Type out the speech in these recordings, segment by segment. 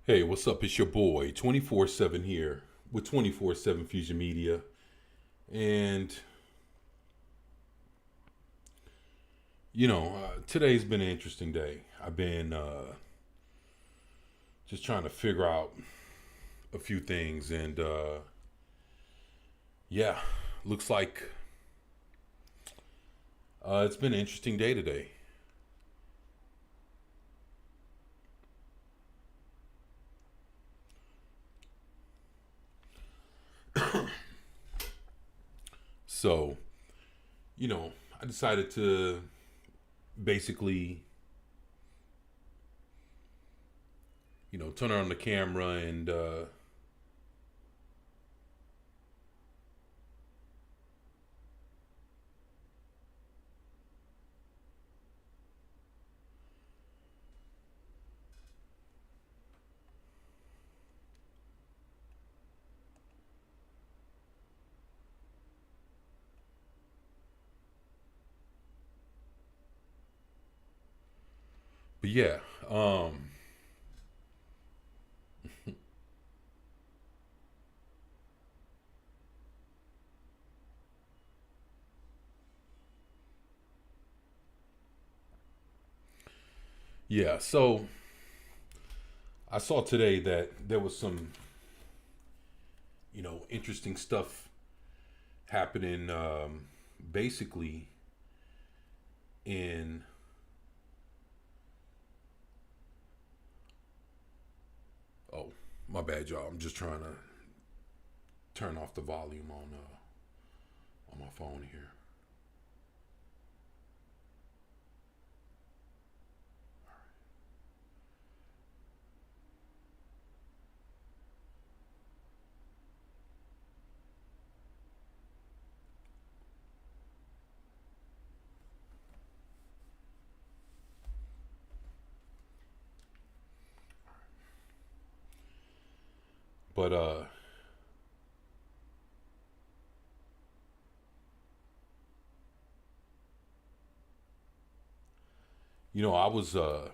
Hey, what's up? It's your boy 24/7 here with 24/7 Fusion Media. And, today's been an interesting day. I've been just trying to figure out a few things. And, yeah, looks like it's been an interesting day today. So, I decided to basically, turn on the camera and, but yeah, um, yeah. So I saw today that there was some, interesting stuff happening basically in oh my bad y'all, I'm just trying to turn off the volume on my phone here. But I was all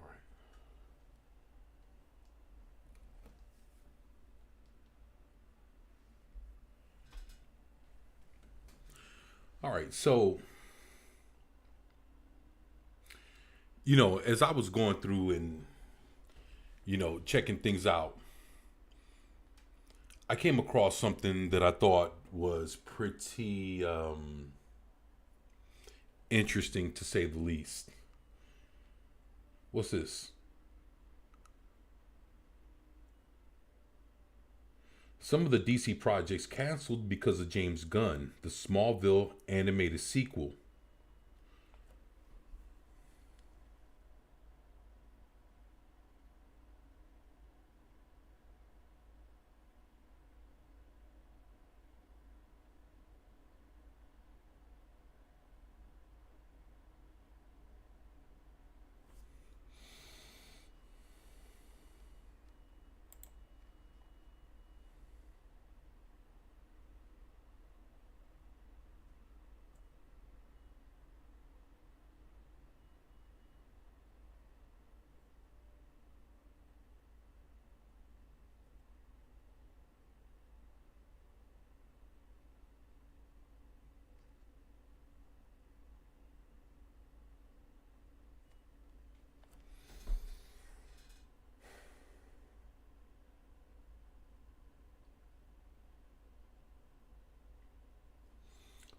right. All right. So, as I was going through and checking things out, I came across something that I thought was pretty interesting to say the least. What's this? Some of the DC projects canceled because of James Gunn, the Smallville animated sequel.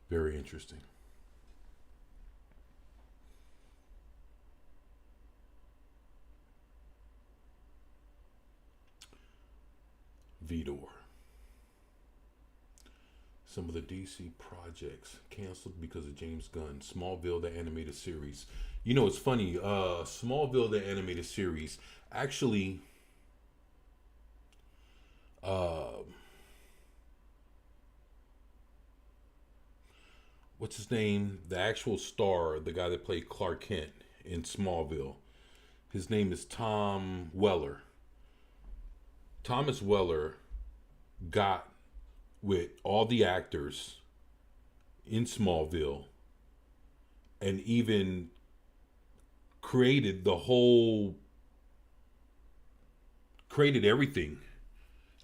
Very interesting. Vidor. Some of the DC projects canceled because of James Gunn. Smallville, the animated series. You know, it's funny. Smallville, the animated series, actually, uh, what's his name? The actual star, the guy that played Clark Kent in Smallville. His name is Tom Weller. Thomas Weller got with all the actors in Smallville and even created everything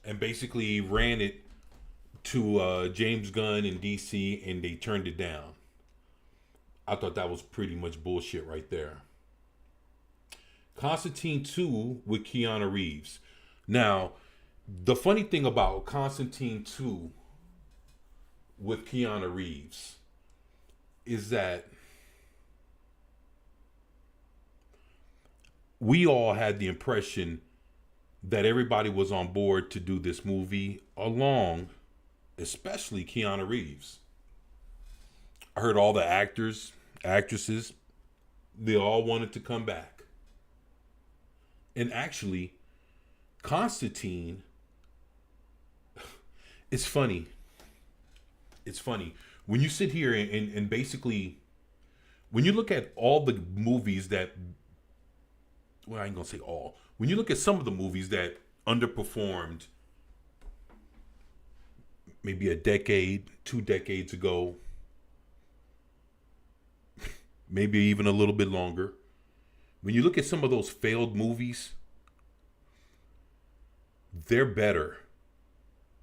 and basically ran it to James Gunn in DC, and they turned it down. I thought that was pretty much bullshit right there. Constantine 2 with Keanu Reeves. Now, the funny thing about Constantine 2 with Keanu Reeves is that we all had the impression that everybody was on board to do this movie along, especially Keanu Reeves. I heard all the actors, actresses, they all wanted to come back. And actually, Constantine, it's funny. It's funny. When you sit here and basically, when you look at all the movies that, well, I ain't gonna say all. When you look at some of the movies that underperformed maybe a decade, 2 decades ago, maybe even a little bit longer. When you look at some of those failed movies, they're better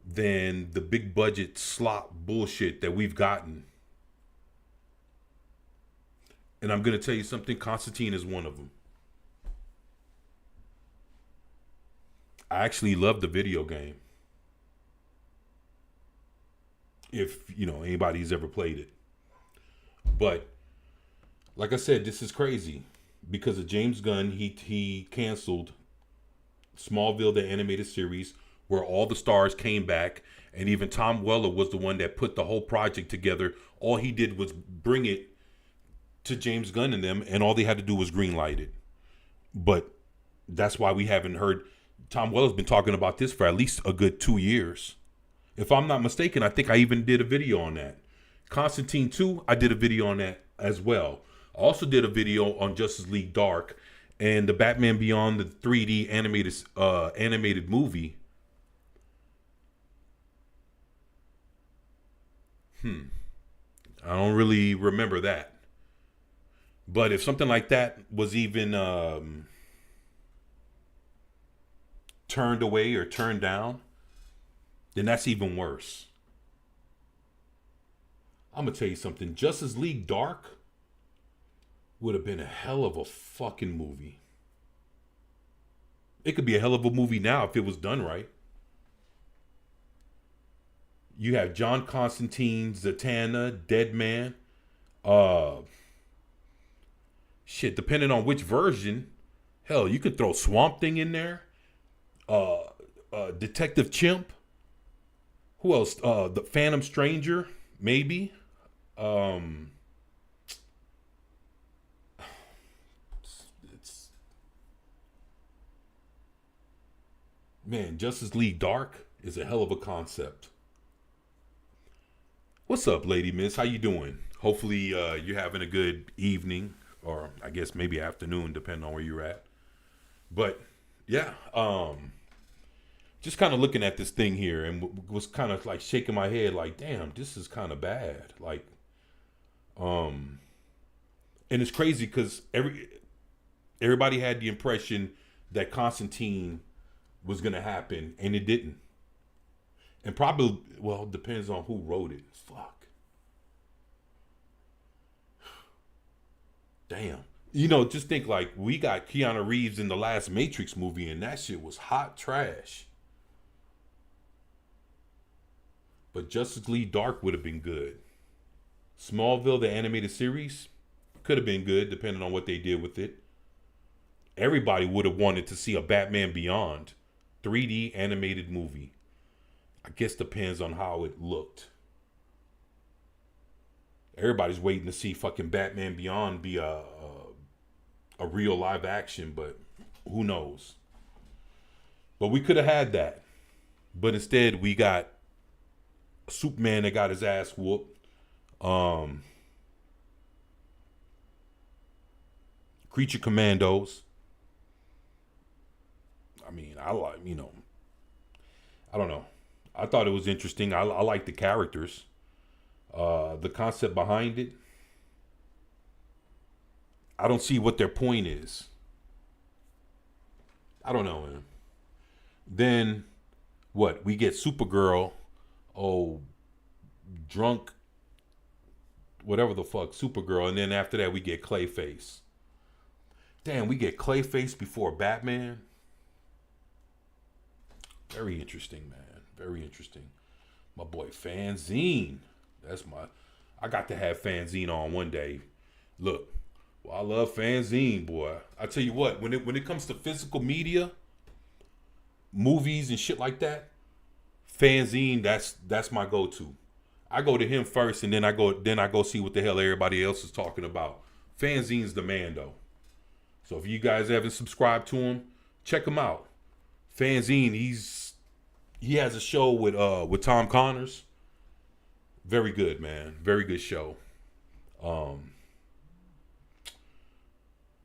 than the big budget slop bullshit that we've gotten. And I'm going to tell you something, Constantine is one of them. I actually love the video game. If, you know, anybody's ever played it. But like I said, this is crazy. Because of James Gunn, he canceled Smallville, the animated series, where all the stars came back, and even Tom Weller was the one that put the whole project together. All he did was bring it to James Gunn and them, and all they had to do was greenlight it. But that's why we haven't heard. Tom Weller's been talking about this for at least a good 2 years. If I'm not mistaken, I think I even did a video on that. Constantine 2, I did a video on that as well. I also did a video on Justice League Dark and the Batman Beyond, the 3D animated movie. I don't really remember that. But if something like that was even turned away or turned down, then that's even worse. I'm going to tell you something. Justice League Dark would have been a hell of a fucking movie. It could be a hell of a movie now if it was done right. You have John Constantine, Zatanna, Deadman. Shit, depending on which version. Hell, you could throw Swamp Thing in there. Detective Chimp. Who else? The Phantom Stranger, maybe. Man, Justice League Dark is a hell of a concept. What's up, Lady Miss? How you doing? Hopefully you're having a good evening, or I guess maybe afternoon, depending on where you're at. But yeah, just kind of looking at this thing here and was kind of like shaking my head like, damn, this is kind of bad. Like, and it's crazy because everybody had the impression that Constantine was going to happen, and it didn't. And probably, well, it depends on who wrote it. Fuck. Damn. You know, just think like we got Keanu Reeves in the last Matrix movie, and that shit was hot trash. But Justice League Dark would have been good. Smallville, the animated series, could have been good depending on what they did with it. Everybody would have wanted to see a Batman Beyond 3D animated movie. I guess depends on how it looked. Everybody's waiting to see fucking Batman Beyond be a real live action, but who knows? But we could have had that. But instead, we got Superman that got his ass whooped. Creature Commandos. I mean, I like, I don't know. I thought it was interesting. I like the characters. The concept behind it. I don't see what their point is. I don't know, man. Then what? We get Supergirl, oh, drunk, whatever the fuck, Supergirl, and then after that we get Clayface. Damn, we get Clayface before Batman. Very interesting, man. Very interesting. My boy Fanzine. I got to have Fanzine on one day. Look, well, I love Fanzine, boy. I tell you what, when it comes to physical media, movies and shit like that, Fanzine, that's my go-to. I go to him first, and then I go see what the hell everybody else is talking about. Fanzine's the man, though. So if you guys haven't subscribed to him, check him out. Fanzine, he has a show with Tom Connors. Very good, man. Very good show.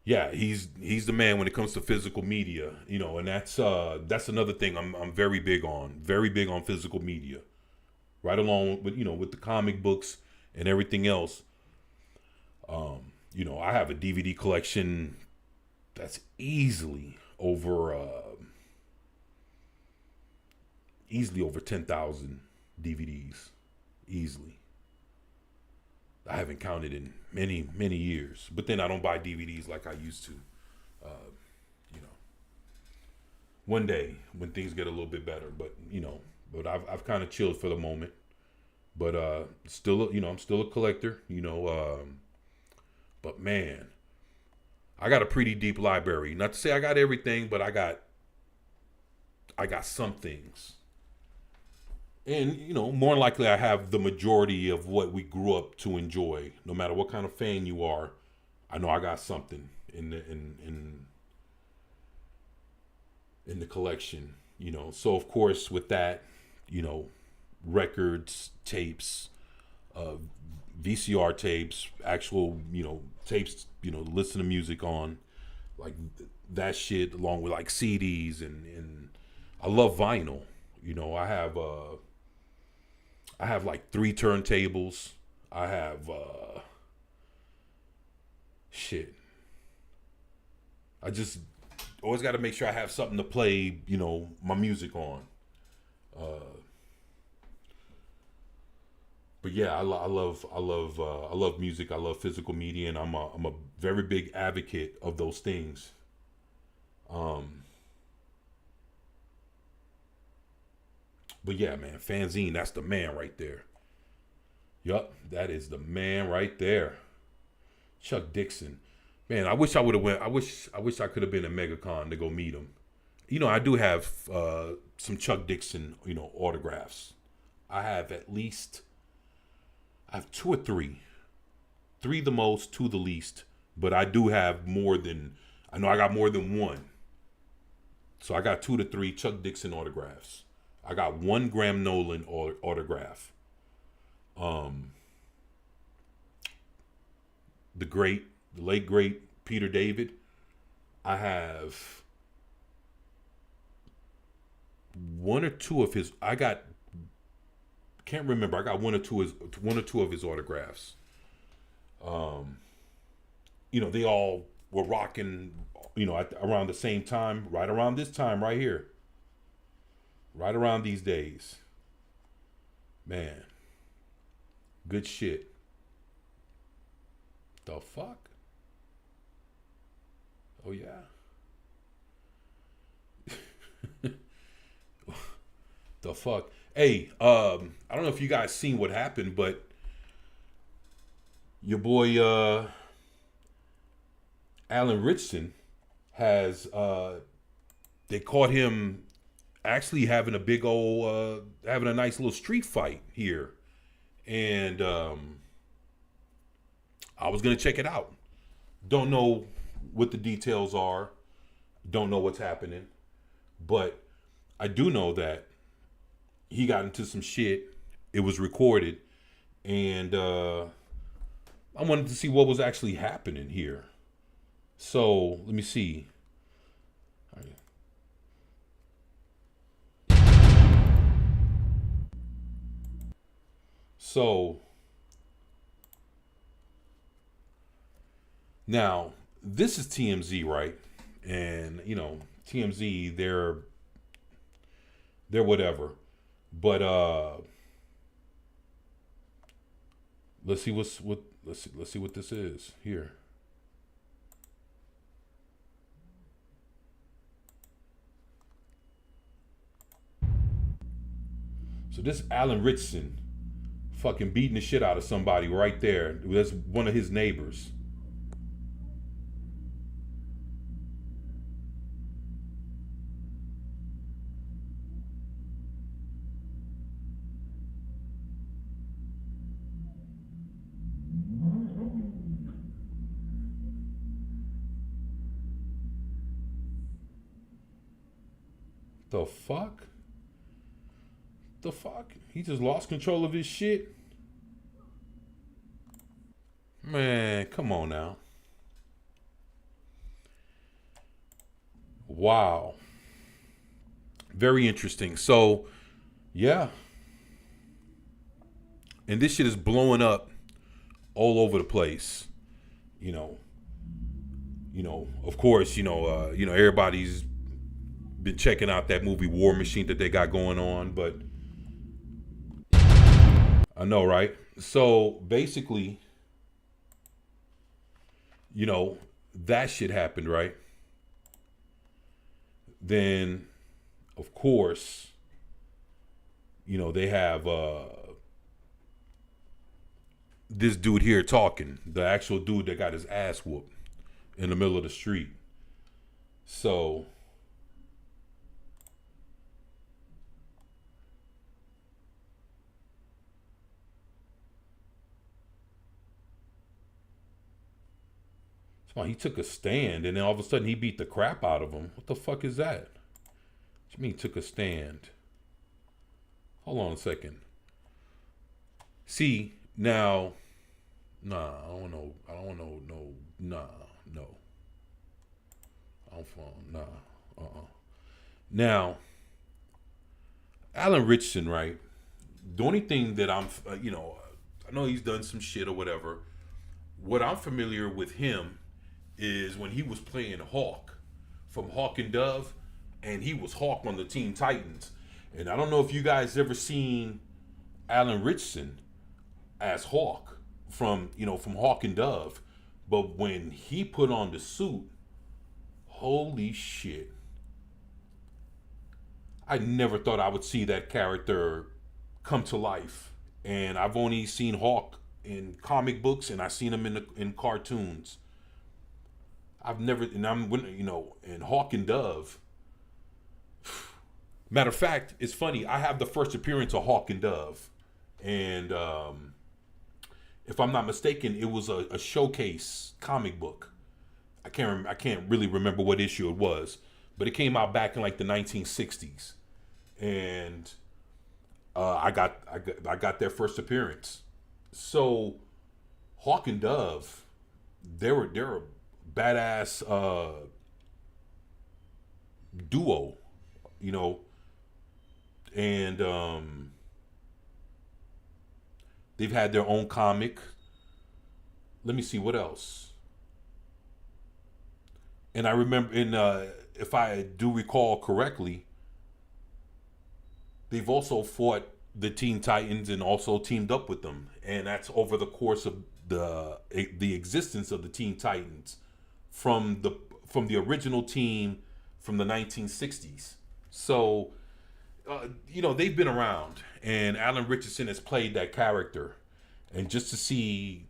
Yeah, he's the man when it comes to physical media, and that's another thing I'm very big on. Very big on physical media. Right along with with the comic books and everything else. I have a DVD collection that's easily over 10,000 DVDs. Easily. I haven't counted in many, many years. But then I don't buy DVDs like I used to. One day when things get a little bit better. But I've kind of chilled for the moment. But still, I'm still a collector. But man, I got a pretty deep library. Not to say I got everything, but I got some things. And, more likely I have the majority of what we grew up to enjoy. No matter what kind of fan you are, I know I got something in the collection, So, of course, with that, records, tapes, VCR tapes, actual, tapes, listen to music on, like that shit, along with like CDs and I love vinyl. I have like 3 turntables. I have shit. I just always got to make sure I have something to play, my music on. But yeah, I love music. I love physical media, and I'm a very big advocate of those things. But yeah, man, Fanzine, that's the man right there. Yup, that is the man right there. Chuck Dixon. Man, I wish I would have went. I wish I could have been at MegaCon to go meet him. I do have some Chuck Dixon, autographs. I have 2 or 3. 3 the most, 2 the least. But I do have more than, I know I got more than 1. So I got 2 to 3 Chuck Dixon autographs. I got 1 Graham Nolan autograph. The late great Peter David. I have 1 or 2 of his. Can't remember. I got 1 or 2 of his autographs. They all were rocking. Around the same time, right around this time, right here. Right around these days. Man. Good shit. The fuck? Oh, yeah. The fuck? Hey, I don't know if you guys seen what happened, but your boy, Alan Ritchson has, they caught him actually having a big old, having a nice little street fight here. And I was gonna check it out. Don't know what the details are. Don't know what's happening, but I do know that he got into some shit. It was recorded, and I wanted to see what was actually happening here. So let me see. So now this is TMZ, right? And you know, TMZ, they're whatever. But let's see let's see what this is here. So this Alan Richardson fucking beating the shit out of somebody right there. That's one of his neighbors. The fuck? The fuck? He just lost control of his shit? Man, come on now. Wow. Very interesting. So, yeah. And this shit is blowing up all over the place. You know, of course, everybody's been checking out that movie War Machine that they got going on, but I know, right? So basically, that shit happened, right? Then, of course, they have this dude here talking, the actual dude that got his ass whooped in the middle of the street. So, he took a stand and then all of a sudden he beat the crap out of him. What the fuck is that? What you mean he took a stand? Hold on a second. See, now, nah, I don't know. No. I don't fall, nah, Now, Alan Richardson, right? The only thing that I know he's done some shit or whatever. What I'm familiar with him is when he was playing Hawk from Hawk and Dove, and he was Hawk on the Teen Titans. And I don't know if you guys ever seen Alan Richardson as Hawk from Hawk and Dove, but when he put on the suit, holy shit. I never thought I would see that character come to life. And I've only seen Hawk in comic books and I've seen him in cartoons. I've never, and I'm, in Hawk and Dove. Matter of fact, it's funny. I have the first appearance of Hawk and Dove, and if I'm not mistaken, it was a showcase comic book. I can't really remember what issue it was, but it came out back in like the 1960s, and I got their first appearance. So Hawk and Dove, they're a badass duo, and they've had their own comic. Let me see what else. And I remember if I do recall correctly, they've also fought the Teen Titans and also teamed up with them, and that's over the course of the existence of the Teen Titans from the original team from the 1960s. So, they've been around, and Alan Richardson has played that character, and just to see,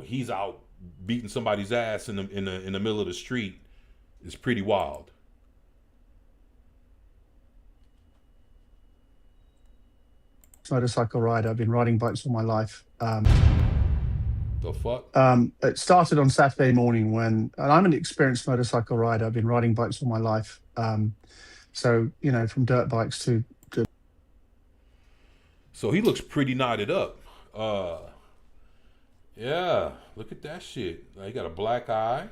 he's out beating somebody's ass in the middle of the street is pretty wild. Motorcycle rider. I've been riding bikes all my life. The fuck? It started on Saturday morning and I'm an experienced motorcycle rider. I've been riding bikes all my life. So, from dirt bikes to So he looks pretty knotted up. Uh, yeah, look at that shit. He got a black eye.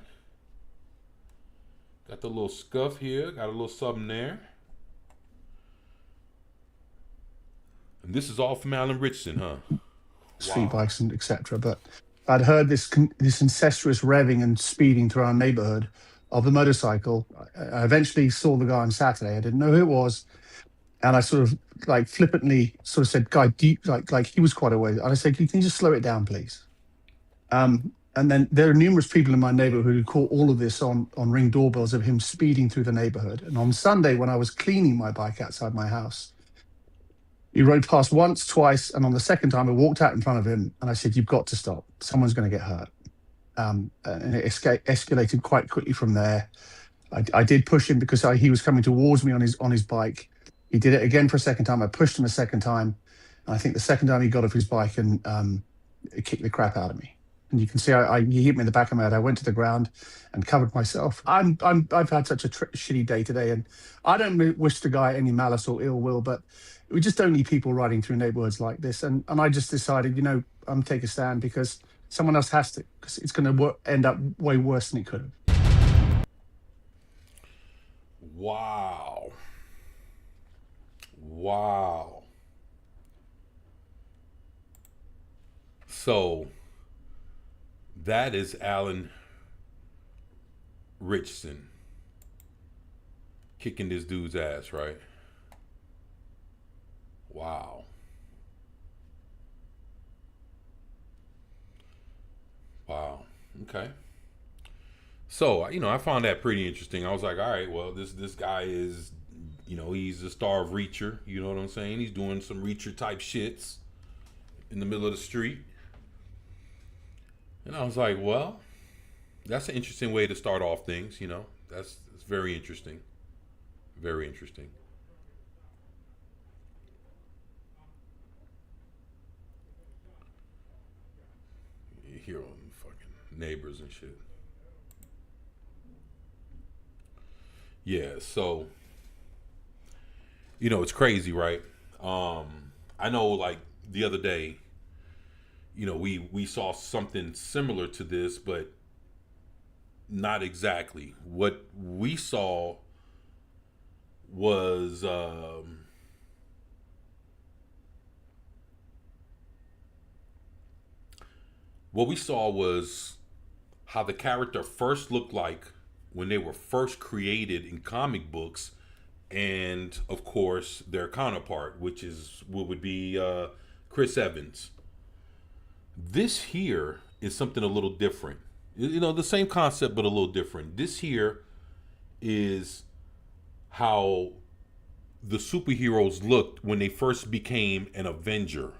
Got the little scuff here. Got a little something there. And this is all from Alan Richardson, huh? street Wow. bikes and etc. But I'd heard this incestuous revving and speeding through our neighborhood of the motorcycle. I eventually saw the guy on Saturday. I didn't know who it was, and I sort of like flippantly sort of said, "Guy, do you, like he was quite away." And I said, "Can you just slow it down, please?" And then there are numerous people in my neighborhood who caught all of this on Ring doorbells of him speeding through the neighborhood. And on Sunday, when I was cleaning my bike outside my house, he rode past once, twice, and on the second time, I walked out in front of him and I said, "You've got to stop. Someone's going to get hurt." And it escalated quite quickly from there. I did push him because he was coming towards me on his bike. He did it again for a second time. I pushed him a second time. And I think the second time he got off his bike and it kicked the crap out of me. And you can see he hit me in the back of my head. I went to the ground and covered myself. I've had such a shitty day today, and I don't wish the guy any malice or ill will, but we just don't need people riding through neighborhoods like this. And I just decided, I'm take a stand because someone else has to, because it's going to end up way worse than it could have. Wow. Wow. So that is Alan Richardson kicking this dude's ass, right? Wow. Wow. Okay. So, I found that pretty interesting. I was like, all right, well, this guy is, he's a star of Reacher. You know what I'm saying? He's doing some Reacher type shits in the middle of the street. And I was like, well, that's an interesting way to start off things, That's very interesting. Very interesting. You hear them fucking neighbors and shit. Yeah, so it's crazy, right? I know, like the other day, we saw something similar to this, but not exactly. What we saw was how the character first looked like when they were first created in comic books, and of course their counterpart, which is what would be Chris Evans. This here is something a little different. The same concept but a little different. This here is how the superheroes looked when they first became an Avenger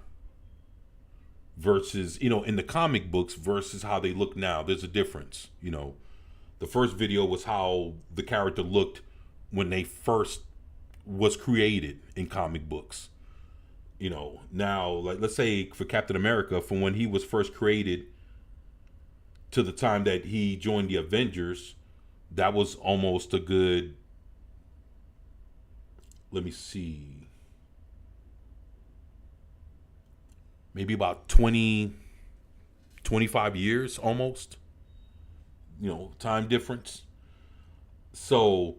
versus, in the comic books versus how they look now. There's a difference. The first video was how the character looked when they first was created in comic books. Now, like, let's say for Captain America, from when he was first created to the time that he joined the Avengers, that was almost a good, let me see, maybe about 20, 25 years almost, time difference. So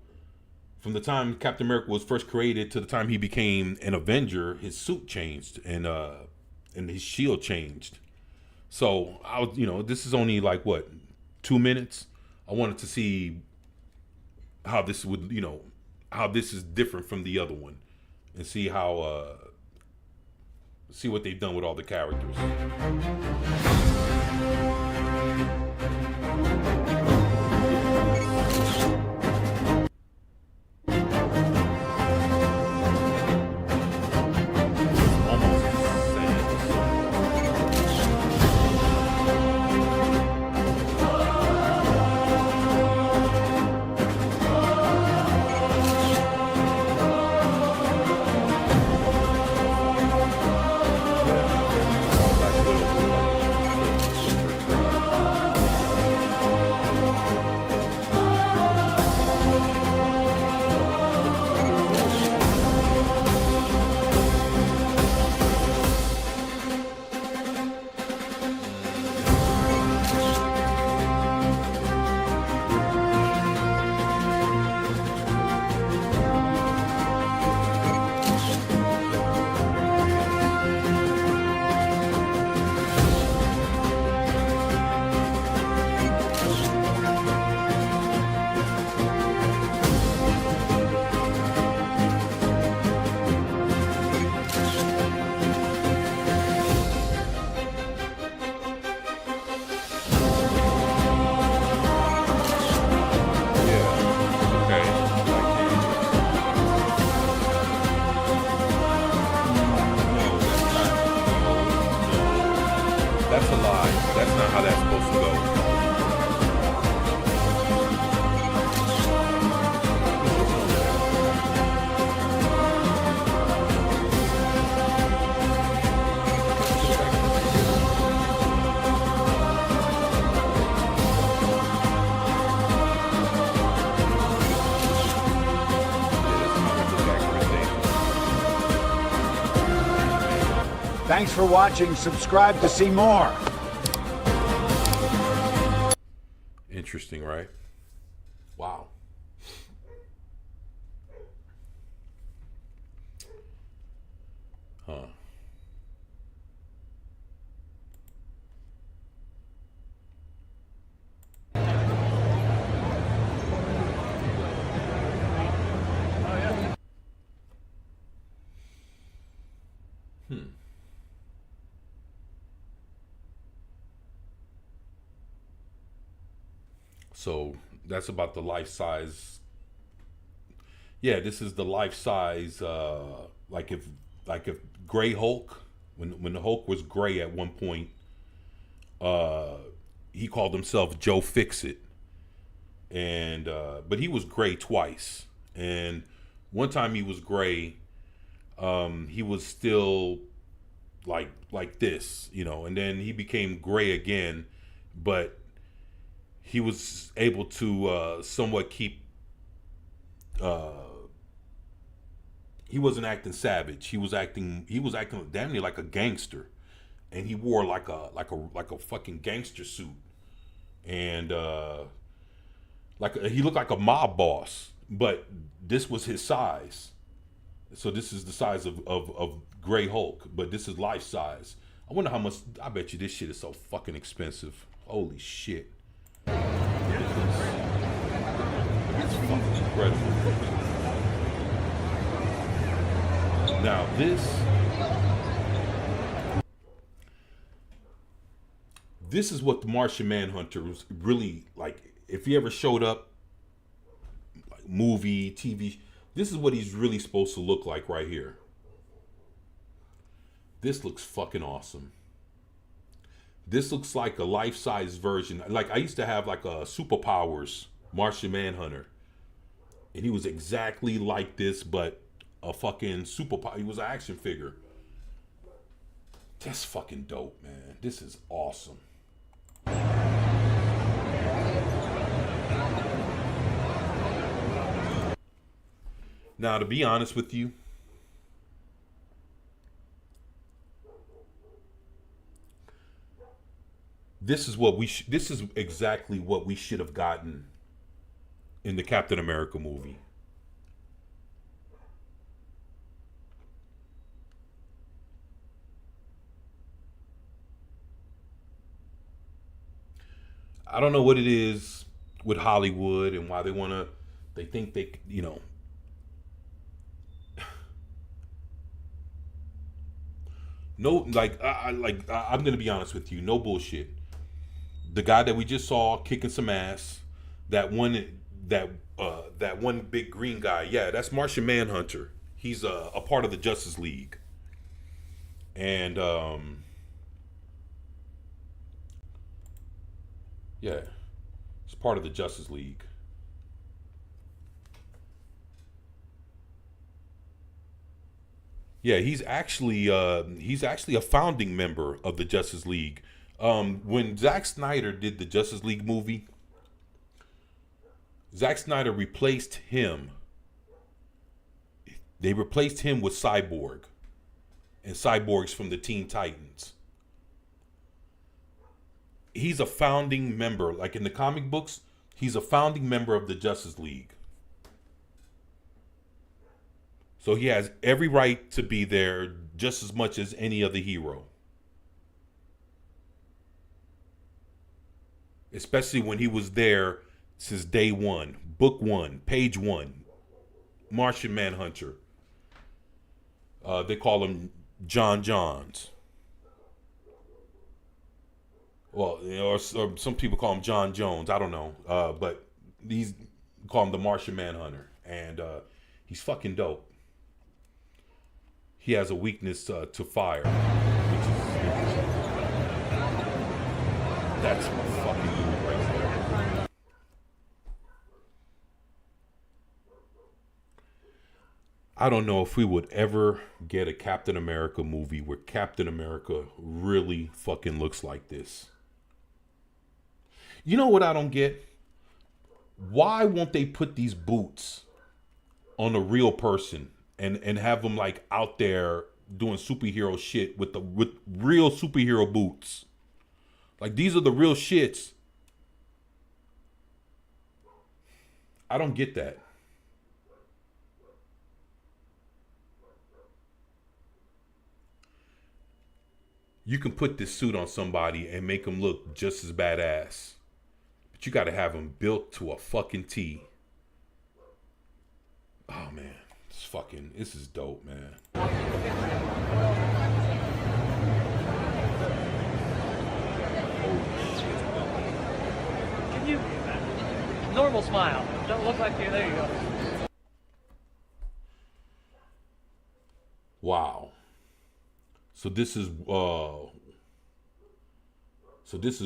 from the time Captain America was first created to the time he became an Avenger, his suit changed and his shield changed. So this is only like what, 2 minutes. I wanted to see how this would, how this is different from the other one, and see what they've done with all the characters. Thanks for watching. Subscribe to see more. Interesting, right? Wow. Huh. So that's about the life size. Yeah, this is the life size. Like if Gray Hulk, when the Hulk was gray at one point, he called himself Joe Fixit, and but he was gray twice, and one time he was gray. He was still like this, and then he became gray again, but he was able to somewhat keep. He wasn't acting savage. He was acting damn near like a gangster, and he wore like a fucking gangster suit, and he looked like a mob boss. But this was his size. So this is the size of Gray Hulk, but this is life size. I wonder how much. I bet you this shit is so fucking expensive. Holy shit. It's fucking incredible. Now this is what the Martian Manhunter was really like. If he ever showed up, like movie, TV, this is what he's really supposed to look like right here. This looks fucking awesome. This looks like a life-size version. Like I used to have like a Superpowers Martian Manhunter, and he was exactly like this, but a fucking superpower. He was an action figure. That's fucking dope, man. This is awesome. Now, to be honest with you, this is exactly what we should have gotten in the Captain America movie. I don't know what it is with Hollywood and why they think they, no, I'm gonna be honest with you, no bullshit. The guy that we just saw kicking some ass, that one big green guy, yeah, that's Martian Manhunter. He's a part of the Justice League, and yeah, it's part of the Justice League. Yeah, he's actually a founding member of the Justice League. When Zack Snyder did the Justice League movie, Zack Snyder replaced him. They replaced him with Cyborg, and Cyborg's from the Teen Titans. He's a founding member, like in the comic books, he's a founding member of the Justice League. So he has every right to be there just as much as any other hero. Especially when he was there since day one, book one, page one, Martian Manhunter. They call him John Johns. Well, or some people call him John Jones. I don't know. But these call him the Martian Manhunter. And he's fucking dope. He has a weakness to fire, which is interesting. That's my fucking move right there. I don't know if we would ever get a Captain America movie where Captain America really fucking looks like this. You know what I don't get? Why won't they put these boots on a real person and have them like out there doing superhero shit with real superhero boots. Like, these are the real shits. I don't get that. You can put this suit on somebody and make them look just as badass. But you got to have them built to a fucking T. Oh, man. This is dope, man. Can you... Normal smile. Don't look like you. There you go. Wow. So this is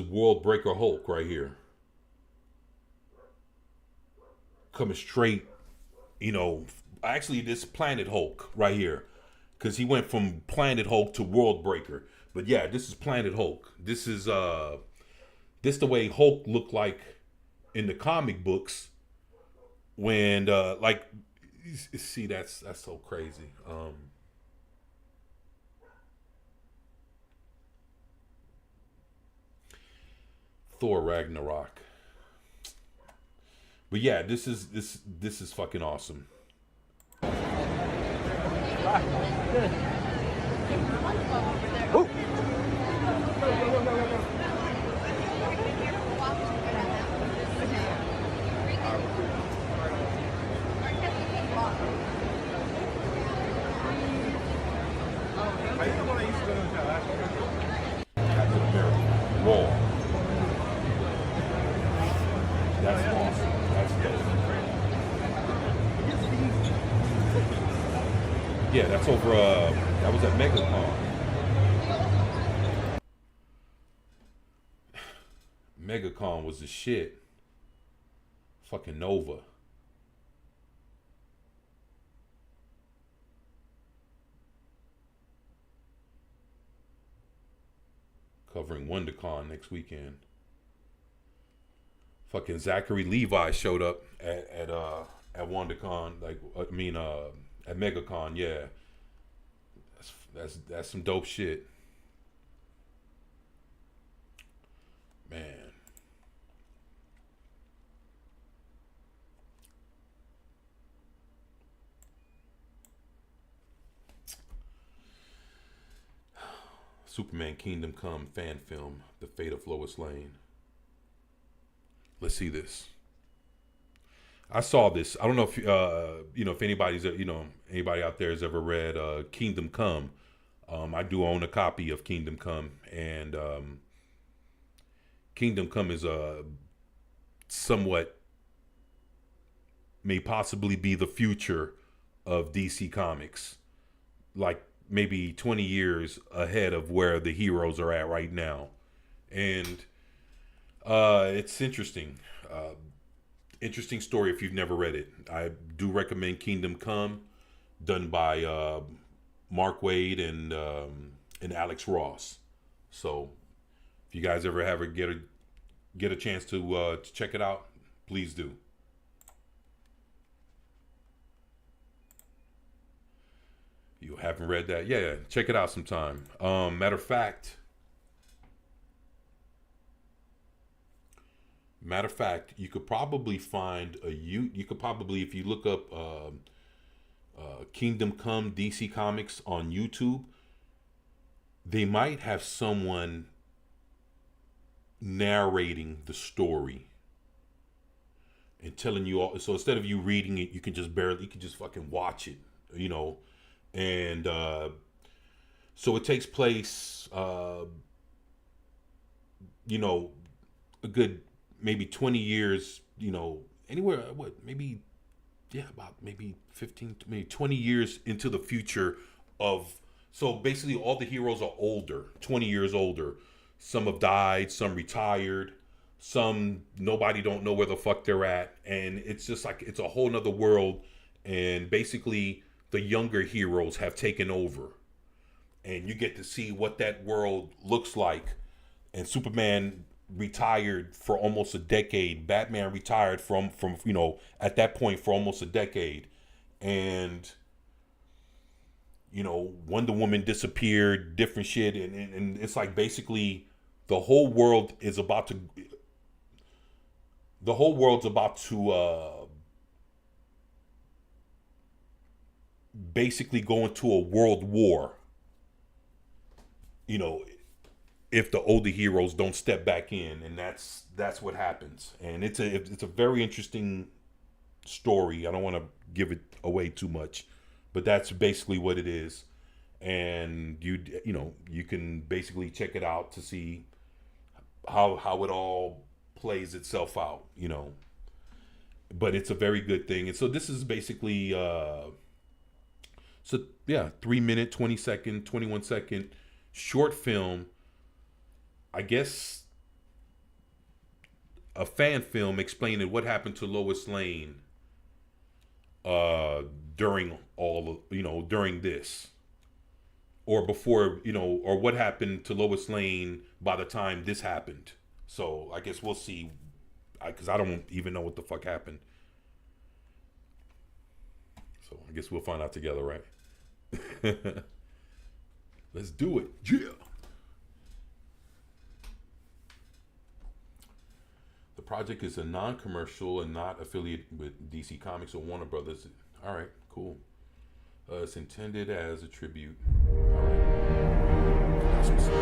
World Breaker Hulk right here. Coming straight, actually this Planet Hulk right here. Because he went from Planet Hulk to World Breaker. But yeah, this is Planet Hulk. This is this the way Hulk looked like in the comic books when see, that's so crazy. Thor Ragnarok. But yeah, this is fucking awesome. Raw. That's awesome. That's dope. Yeah, that's over. That was at MegaCon. MegaCon was the shit. Fucking Nova. Covering WonderCon next weekend. Fucking Zachary Levi showed up at WonderCon, at MegaCon. Yeah, that's some dope shit, man. Superman Kingdom Come fan film, The Fate of Lois Lane. Let's see this. I saw this. I don't know if if anybody's anybody out there has ever read Kingdom Come. I do own a copy of Kingdom Come, and Kingdom Come is a somewhat may possibly be the future of DC Comics, like maybe 20 years ahead of where the heroes are at right now, and it's interesting. Interesting story if you've never read it. I do recommend Kingdom Come, done by Mark Waid and Alex Ross. So if you guys ever get a chance to check it out, please do. You haven't read that? Yeah, check it out sometime. Matter of fact, you could probably find you could probably, if you look up Kingdom Come DC Comics on YouTube, they might have someone narrating the story and telling you all. So instead of you reading it, you can just fucking watch it, and so it takes place a good maybe 20 years, anywhere, about maybe 15, maybe 20 years into the future of, so basically all the heroes are older, 20 years older. Some have died, some retired, some nobody don't know where the fuck they're at. And it's just like, it's a whole nother world. And basically the younger heroes have taken over. And you get to see what that world looks like. And Superman retired for almost a decade. Batman retired from at that point for almost a decade. And you know, Wonder Woman disappeared, different shit, and it's like basically the whole world is about to. The whole world's about to basically go into a world war. You know, if the older heroes don't step back in, and that's what happens. And it's a very interesting story. I don't want to give it away too much, but that's basically what it is. And you know, you can basically check it out to see how it all plays itself out, you know. But it's a very good thing. And so this is basically 3 minute, 20 second, 21 second short film. I guess a fan film explaining what happened to Lois Lane during during this, or before, you know, or what happened to Lois Lane by the time this happened. So I guess we'll see, because I don't even know what the fuck happened. So I guess we'll find out together, right? Let's do it. Yeah. The project is a non-commercial and not affiliated with DC Comics or Warner Brothers. All right, cool. It's intended as a tribute. All right. That's what's up.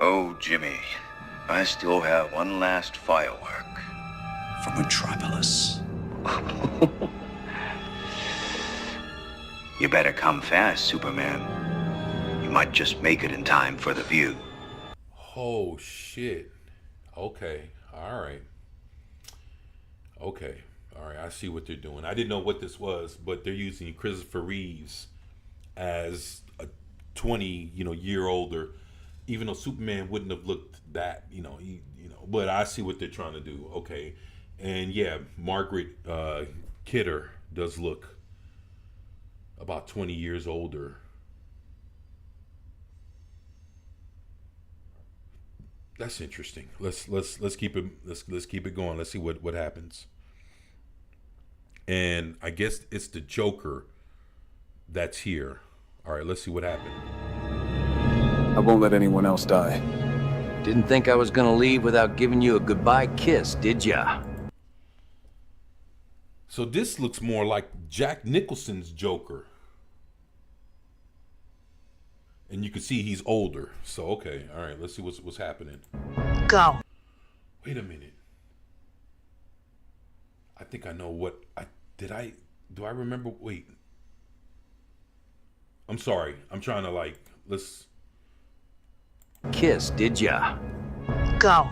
Oh, Jimmy, I still have one last firework. From Metropolis. You better come fast, Superman. You might just make it in time for the view. Oh, shit. Okay. All right. Okay. All right. I see what they're doing. I didn't know what this was, but they're using Christopher Reeves as a 20, year older, even though Superman wouldn't have looked that, but I see what they're trying to do. Okay. And yeah, Margaret Kidder does look about 20 years older. That's interesting. Let's keep it going. Let's see what happens. And I guess it's the Joker that's here. All right, let's see what happened. I won't let anyone else die. Didn't think I was gonna leave without giving you a goodbye kiss, did ya? So this looks more like Jack Nicholson's Joker. And you can see he's older. So, okay. All right. Let's see what's happening. Go. Wait a minute. I think I know what do I remember? Wait. I'm sorry. I'm trying to let's. Kiss, did ya? Go.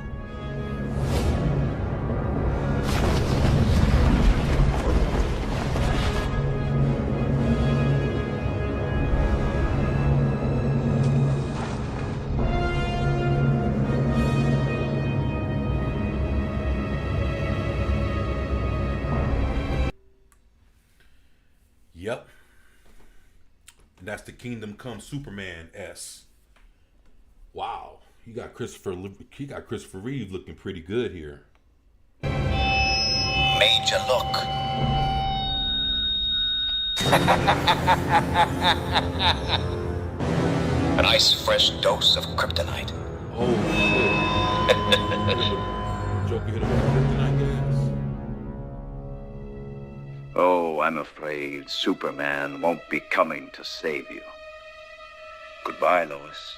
Yep. And that's the Kingdom Come Superman S. Wow. He got Christopher Reeve looking pretty good here. Major look. A nice fresh dose of kryptonite. Oh, shit. Joker hit him with kryptonite gas. Oh, I'm afraid Superman won't be coming to save you. Goodbye, Lois.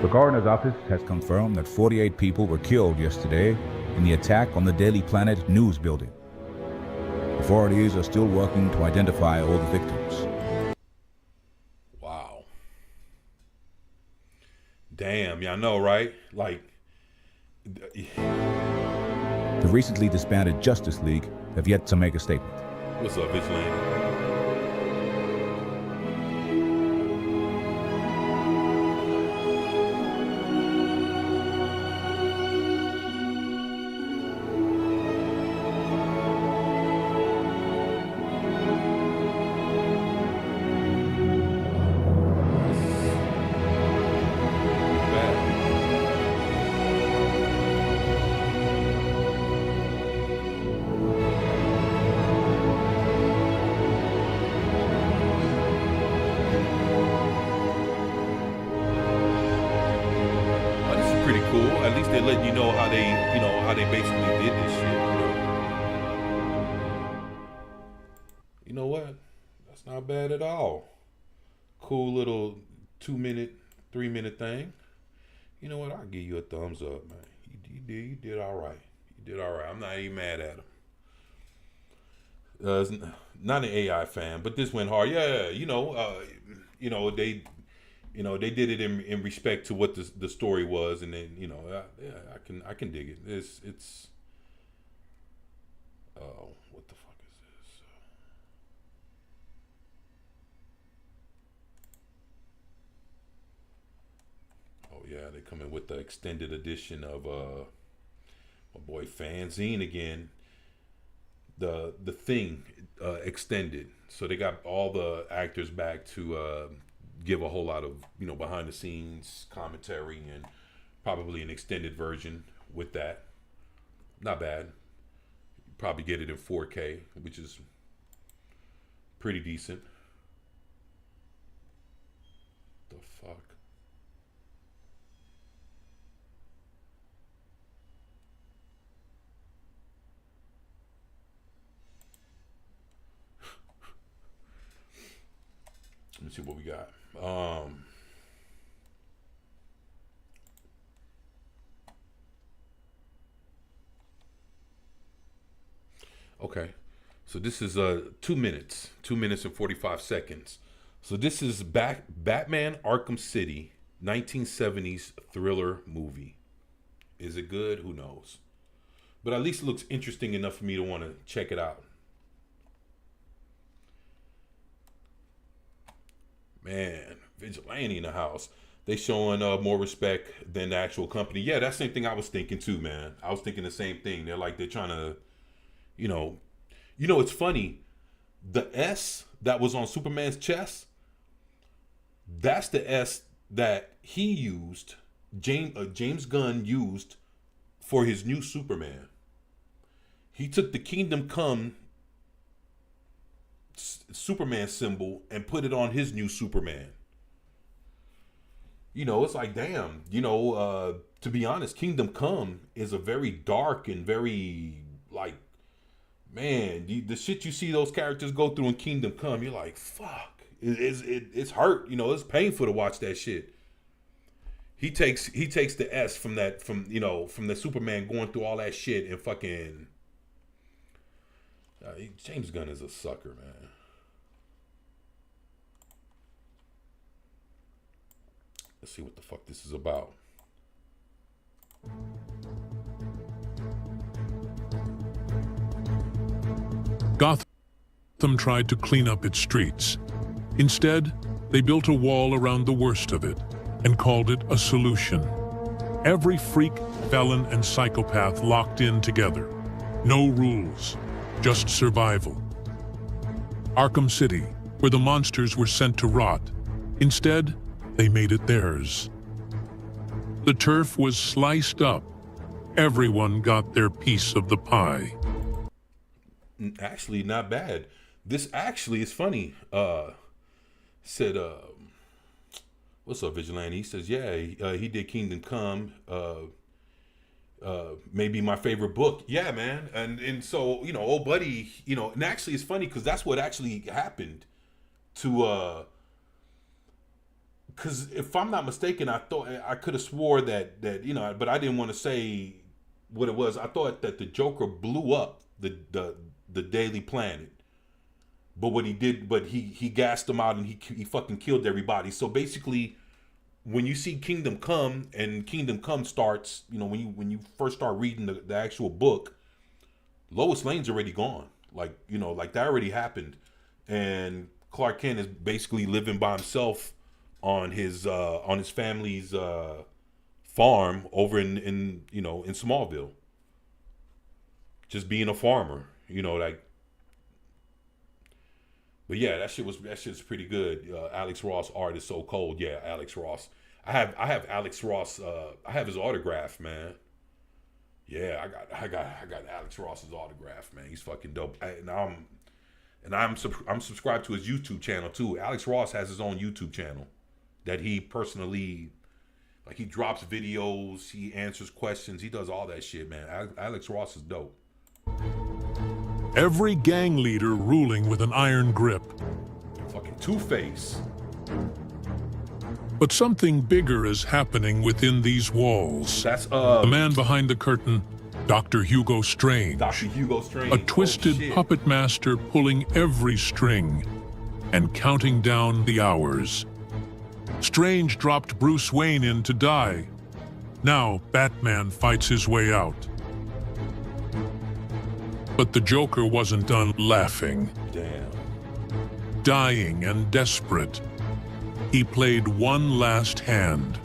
The coroner's office has confirmed that 48 people were killed yesterday in the attack on the Daily Planet news building. The Authorities are still working to identify all the victims. Wow. Damn, y'all know, right? Like, The recently disbanded Justice League have yet to make a statement. what's up, Vigilante? Pretty cool. At least they're letting you know how they basically did this shit. You know what? That's not bad at all. Cool little 2 minute, 3 minute thing. You know what? I'll give you a thumbs up, man. You did all right. You did all right. I'm not even mad at him. Not an AI fan, but this went hard. Yeah, they did it in respect to what the story was, and then I can dig it. It's what the fuck is this? Oh yeah, they come in with the extended edition of my boy Fanzine again. The Thing extended, so they got all the actors back to give a whole lot of behind the scenes commentary and probably an extended version with that. Not bad. You probably get it in 4K, which is pretty decent. The fuck? Let me see what we got. Okay, so this is 2 minutes and 45 seconds. So this is Batman Arkham City 1970s thriller movie. Is it good? Who knows, but at least it looks interesting enough for me to want to check it out. Man, Vigilante in the house. They showing more respect than the actual company. Yeah, that's the same thing I was thinking too, man. I was thinking the same thing. They're trying to, it's funny. The S that was on Superman's chest, that's the S that he used, James Gunn used for his new Superman. He took the Kingdom Come Superman symbol and put it on his new Superman. It's like, damn, to be honest, Kingdom Come is a very dark and very, like, man, the shit you see those characters go through in Kingdom Come, you're like, fuck, it's hurt, it's painful to watch that shit. He takes the S from the Superman going through all that shit and fucking James Gunn is a sucker, man. Let's see what the fuck this is about. Gotham tried to clean up its streets. Instead, they built a wall around the worst of it and called it a solution. Every freak, felon, and psychopath locked in together. No rules, just survival. Arkham City, where the monsters were sent to rot. Instead, they made it theirs. The turf was sliced up. Everyone got their piece of the pie. Actually, not bad. This actually is funny. Said, what's up, Vigilante? He says, yeah, he did Kingdom Come. Maybe my favorite book. Yeah, man. And so, old buddy, and actually it's funny because that's what actually happened to, because if I'm not mistaken, I thought I could have swore that but I didn't want to say what it was. I thought that the Joker blew up the the Daily Planet. But what he did, but he gassed them out and he fucking killed everybody. So basically, when you see Kingdom Come and Kingdom Come starts, you know, when you first start reading the actual book, Lois Lane's already gone. Like, you know, like that already happened. And Clark Kent is basically living by himself on his family's farm over in you know, in Smallville. Just being a farmer, you know, like. But yeah, that shit's pretty good. Alex Ross art is so cold. Yeah, Alex Ross. I have Alex Ross. I have his autograph, man. Yeah, I got Alex Ross's autograph, man. He's fucking dope. I'm subscribed to his YouTube channel too. Alex Ross has his own YouTube channel that he personally, like, he drops videos, he answers questions, he does all that shit, man. Alex Ross is dope. Every gang leader ruling with an iron grip. Fucking Two-Face. But something bigger is happening within these walls. That's the man behind the curtain, Dr. Hugo Strange. Dr. Hugo Strange. A twisted puppet master pulling every string and counting down the hours. Strange dropped Bruce Wayne in to die. Now Batman fights his way out. But the Joker wasn't done laughing. Damn. Dying and desperate, he played one last hand.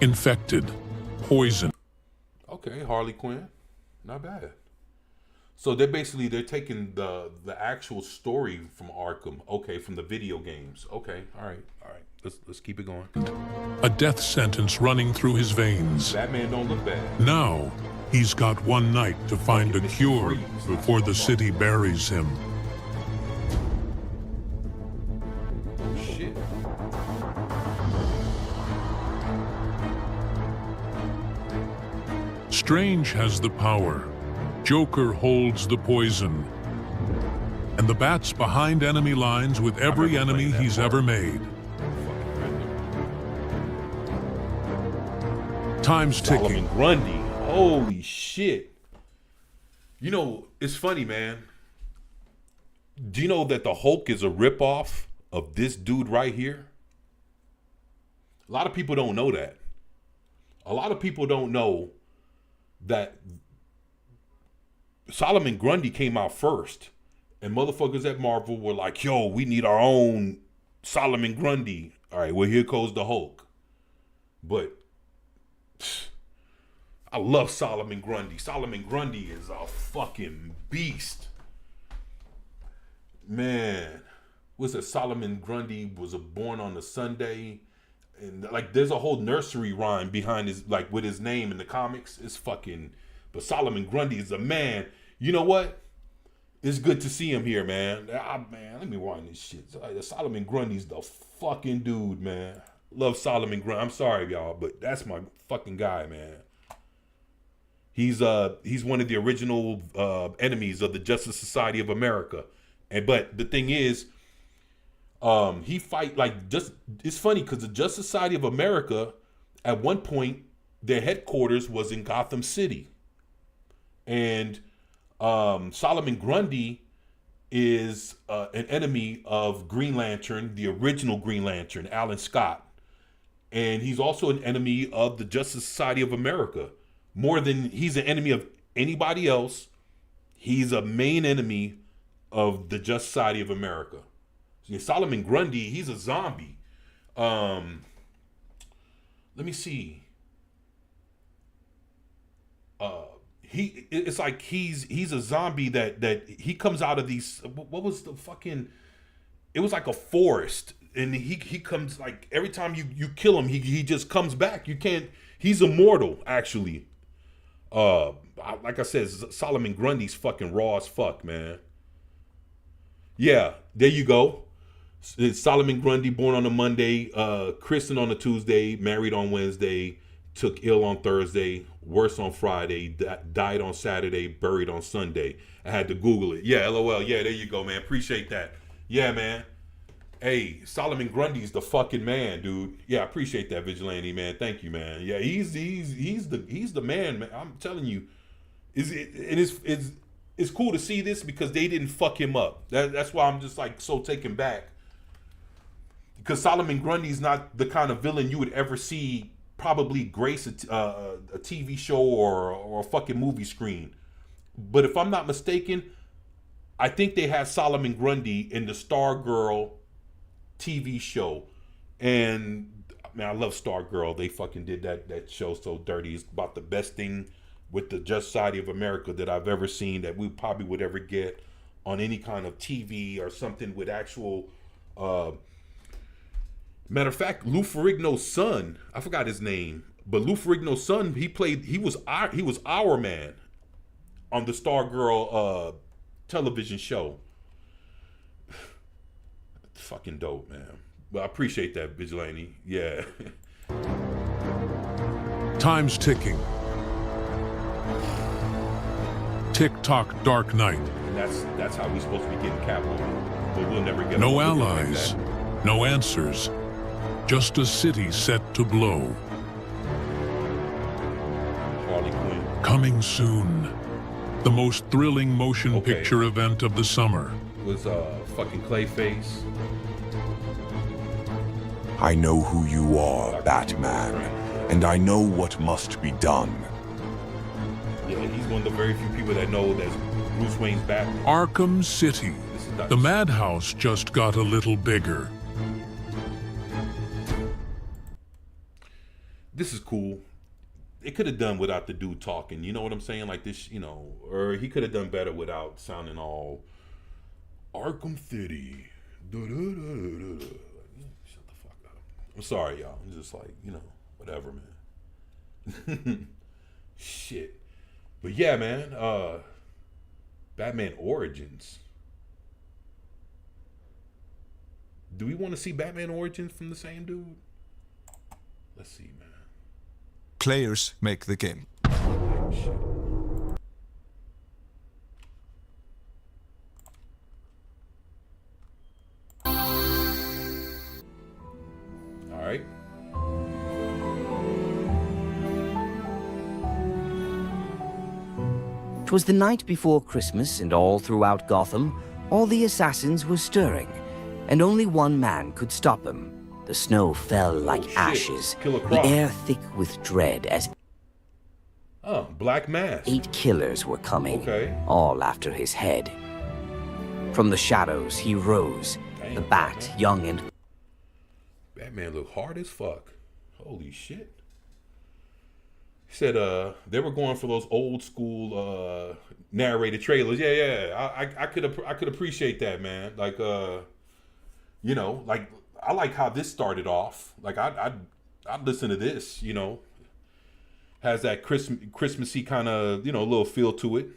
Infected, poison. Okay, Harley Quinn. Not bad. So they're taking the actual story from Arkham. Okay, from the video games. Okay, all right. Let's keep it going. A death sentence running through his veins. Batman don't look bad. Now, he's got one night to find a cure before the city buries him. Oh, shit. Strange has the power. Joker holds the poison. And the Bat's behind enemy lines with every enemy he's ever made. Time's ticking. Solomon Grundy. Holy shit. You know, it's funny, man. Do you know that the Hulk is a ripoff of this dude right here? A lot of people don't know that. A lot of people don't know that Solomon Grundy came out first. And motherfuckers at Marvel were like, yo, we need our own Solomon Grundy. All right, well, here goes the Hulk. But I love Solomon Grundy. Solomon Grundy is a fucking beast. Man, was it Solomon Grundy was born on a Sunday? And like, there's a whole nursery rhyme behind his, like, with his name in the comics. It's fucking, but Solomon Grundy is a man. You know what? It's good to see him here, man. Man, let me wind this shit. Solomon Grundy's the fucking dude, man. Love Solomon Grundy. I'm sorry, y'all, but that's my fucking guy, man. He's one of the original enemies of the Justice Society of America. But the thing is, he fight like just. It's funny because the Justice Society of America, at one point, their headquarters was in Gotham City, and Solomon Grundy is an enemy of Green Lantern, the original Green Lantern, Alan Scott, and he's also an enemy of the Justice Society of America. More than he's an enemy of anybody else, he's a main enemy of the Justice Society of America. So Solomon Grundy, he's a zombie. Let me see. It's like he's a zombie that he comes out of these. What was the fucking? It was like a forest, and he comes like every time you kill him, he just comes back. You can't. He's immortal, actually. Like I said, Solomon Grundy's fucking raw as fuck, man. Yeah, there you go. It's Solomon Grundy, born on a Monday, christened on a Tuesday, married on Wednesday, took ill on Thursday, worse on Friday, died on Saturday, buried on Sunday. I had to Google it. Yeah, LOL. Yeah, there you go, man. Appreciate that. Yeah, man. Hey, Solomon Grundy's the fucking man, dude. Yeah, I appreciate that, Vigilante, man. Thank you, man. Yeah, he's the man, man. I'm telling you, It's cool to see this because they didn't fuck him up. That's why I'm just like so taken back. Because Solomon Grundy's not the kind of villain you would ever see probably grace a TV show or a fucking movie screen. But if I'm not mistaken, I think they had Solomon Grundy in the Stargirl TV show. And man, I love Stargirl. They fucking did that show so dirty. It's about the best thing with the Just Society of America that I've ever seen, that we probably would ever get on any kind of TV or something with actual matter of fact, Lou Ferrigno's son, I forgot his name, but Lou Ferrigno's son, he was our man on the Stargirl television show. Fucking dope, man. Well, I appreciate that, Vigilante. Yeah. Time's ticking. Tick-tock, dark night. And that's how we're supposed to be getting Catwoman. But we'll never get no allies, like no answers. Just a city set to blow. Harley Quinn. Coming soon. The most thrilling motion picture event of the summer. It was fucking Clayface. I know who you are, Batman, and I know what must be done. Yeah, he's one of the very few people that know that's Bruce Wayne's Batman. Arkham City. The madhouse just got a little bigger. This is cool. It could have done without the dude talking. You know what I'm saying? Like this, you know, or he could have done better without sounding all Arkham City. Shut the fuck up. I'm sorry, y'all. I'm just like, you know, whatever, man. Shit. But yeah, man, Batman Origins. Do we want to see Batman Origins from the same dude? Let's see, man. Players make the game. Shit. All right. 'Twas the night before Christmas, and all throughout Gotham, all the assassins were stirring, and only one man could stop them. The snow fell like ashes, the air thick with dread as Black Mask. 8 killers were coming, all after his head. From the shadows he rose, the Bat, young and... Batman looked hard as fuck. Holy shit. He said they were going for those old school narrated trailers. Yeah. I could appreciate that, man. Like you know, like I like how this started off. Like I'd listen to this, you know. Has that Christmassy kind of, you know, little feel to it.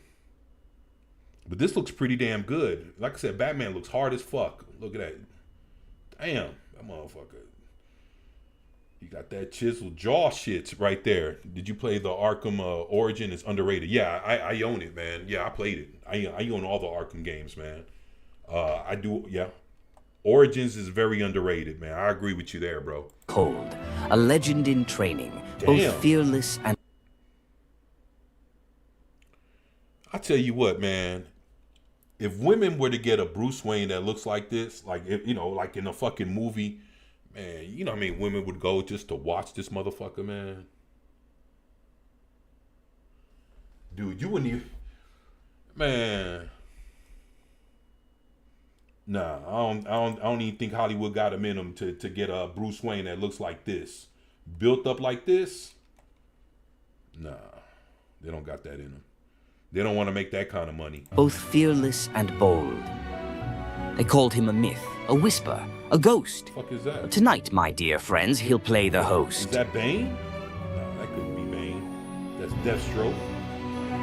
But this looks pretty damn good. Like I said, Batman looks hard as fuck. Look at that. Damn, that motherfucker. You got that chiseled jaw shit right there. Did you play the Arkham Origin? It's underrated. Yeah, I own it, man. Yeah, I played it. I own all the Arkham games, man. I do, yeah. Origins is very underrated, man. I agree with you there, bro. Cold, a legend in training, both fearless and... I tell you what, man. If women were to get a Bruce Wayne that looks like this, like, if, you know, like in a fucking movie, man, you know how many women would go just to watch this motherfucker, man? Dude, you wouldn't even... Man... Nah, I don't even think Hollywood got him in them to get a Bruce Wayne that looks like this. Built up like this? Nah, they don't got that in them. They don't want to make that kind of money. Both fearless and bold. They called him a myth, a whisper, a ghost. What the fuck is that? Tonight, my dear friends, he'll play the host. Is that Bane? No, that couldn't be Bane. That's Deathstroke.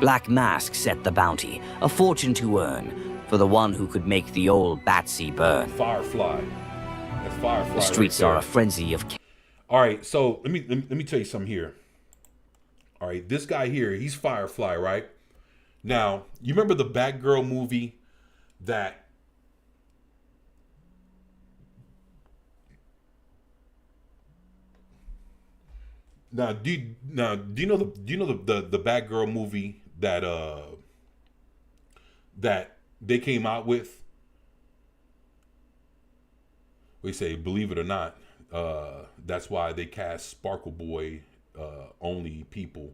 Black Mask set the bounty, a fortune to earn, for the one who could make the old Batsy burn. Firefly. That's Firefly. The streets are a frenzy of... All right, so let me tell you something here. All right, this guy here, he's Firefly, right? Now, you remember the Batgirl movie that... Now, do you know the Batgirl movie that they came out with. We say, believe it or not, that's why they cast Sparkle Boy only people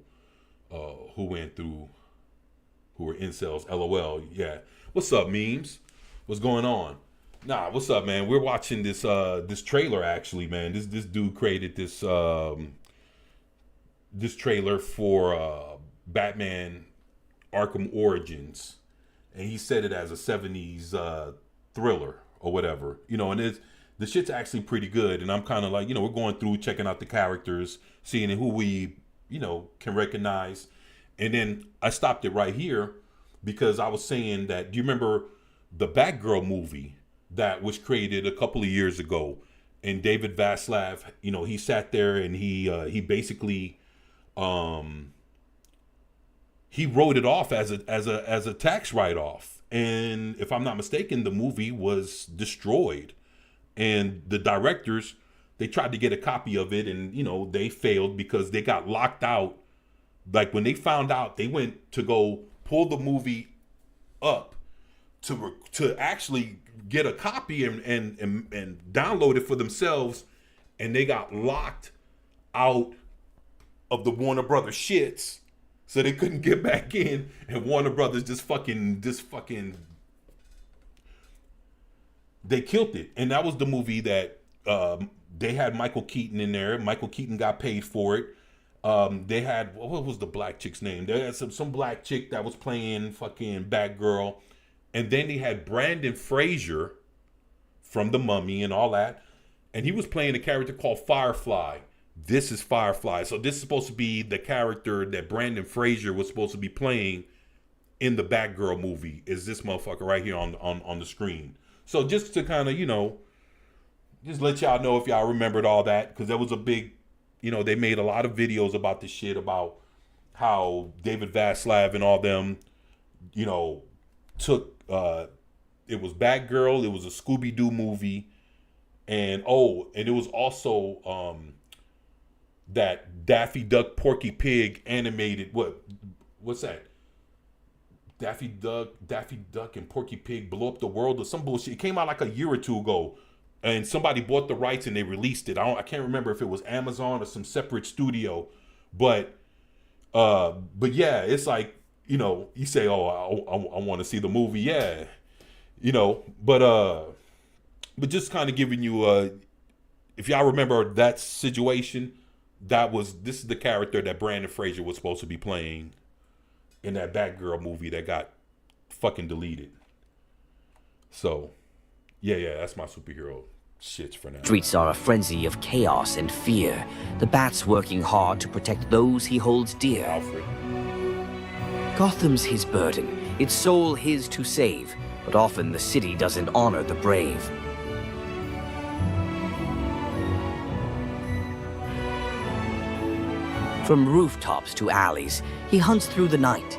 who were incels. LOL. Yeah. What's up, memes? What's going on? Nah, what's up, man? We're watching this this trailer actually, man. This dude created this this trailer for Batman Arkham Origins, and he said it as a 70s thriller or whatever, you know, and the shit's actually pretty good. And I'm kind of like, you know, we're going through checking out the characters, seeing who we, you know, can recognize. And then I stopped it right here because I was saying that, do you remember the Batgirl movie that was created a couple of years ago? And David Zaslav, you know, he sat there and he basically he wrote it off as a tax write-off. And if I'm not mistaken, the movie was destroyed. And the directors, they tried to get a copy of it, and, you know, they failed because they got locked out. Like, when they found out, they went to go pull the movie up to actually get a copy and download it for themselves, and they got locked out of the Warner Brothers shits, so they couldn't get back in. And Warner Brothers just fucking they killed it. And that was the movie that they had Michael Keaton in there. Michael Keaton got paid for it. They had, what was the black chick's name? They had some black chick that was playing fucking Batgirl. And then they had Brandon Fraser from The Mummy and all that. And he was playing a character called Firefly. This is Firefly. So this is supposed to be the character that Brandon Fraser was supposed to be playing in the Batgirl movie, is this motherfucker right here on the screen. So just to kind of, you know, just let y'all know if y'all remembered all that, because there was a big, you know, they made a lot of videos about this shit, about how David Zaslav and all them, you know, took, it was Batgirl, it was a Scooby-Doo movie, and it was also that Daffy Duck Porky Pig animated, what's that? Daffy Duck and Porky Pig Blow Up the World or some bullshit. It came out like a year or two ago, and somebody bought the rights and they released it. I can't remember if it was Amazon or some separate studio, but yeah, it's like, you know, you say, oh, I want to see the movie, yeah, you know, but just kind of giving you if y'all remember that situation, this is the character that Brandon Fraser was supposed to be playing in that Batgirl movie that got fucking deleted. So, yeah, that's my superhero shits for now. Streets are a frenzy of chaos and fear. The Bat's working hard to protect those he holds dear. Alfred. Gotham's his burden, its soul his to save, but often the city doesn't honor the brave. From rooftops to alleys, he hunts through the night.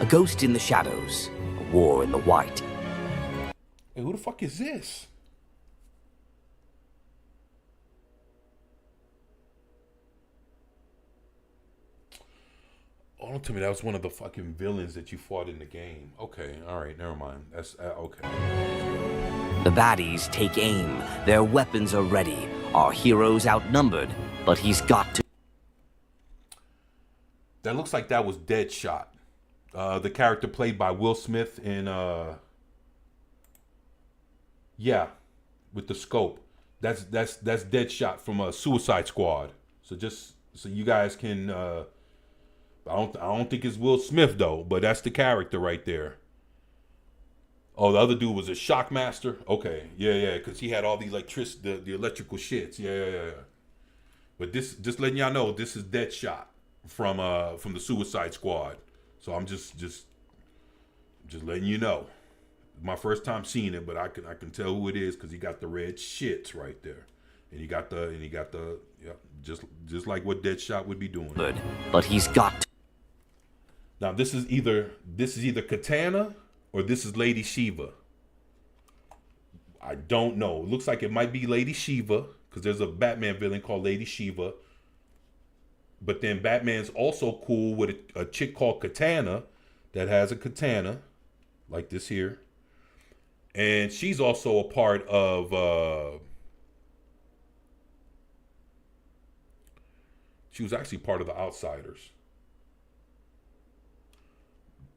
A ghost in the shadows, a war in the white. Hey, who the fuck is this? Oh, don't tell me that was one of the fucking villains that you fought in the game. Okay, alright, never mind. That's, okay. The baddies take aim, their weapons are ready. Our heroes outnumbered, but he's got to... That looks like that was Deadshot. The character played by Will Smith in, yeah, with the scope. That's Deadshot from Suicide Squad. So just so you guys can, I don't think it's Will Smith though, but that's the character right there. Oh, the other dude was a Shockmaster. Okay, yeah, because he had all the the electrical shits. Yeah. But this, just letting y'all know, this is Deadshot from the Suicide Squad. So I'm just letting you know. My first time seeing it, but I can tell who it is because he got the red shits right there, and he got the yeah, just like what Deadshot would be doing. But he's got. Now this is either Katana or this is Lady Shiva. I don't know. It looks like it might be Lady Shiva because there's a Batman villain called Lady Shiva. But then Batman's also cool with a chick called Katana. that has a katana, like this here. And she's also a part of, she was actually part of the Outsiders.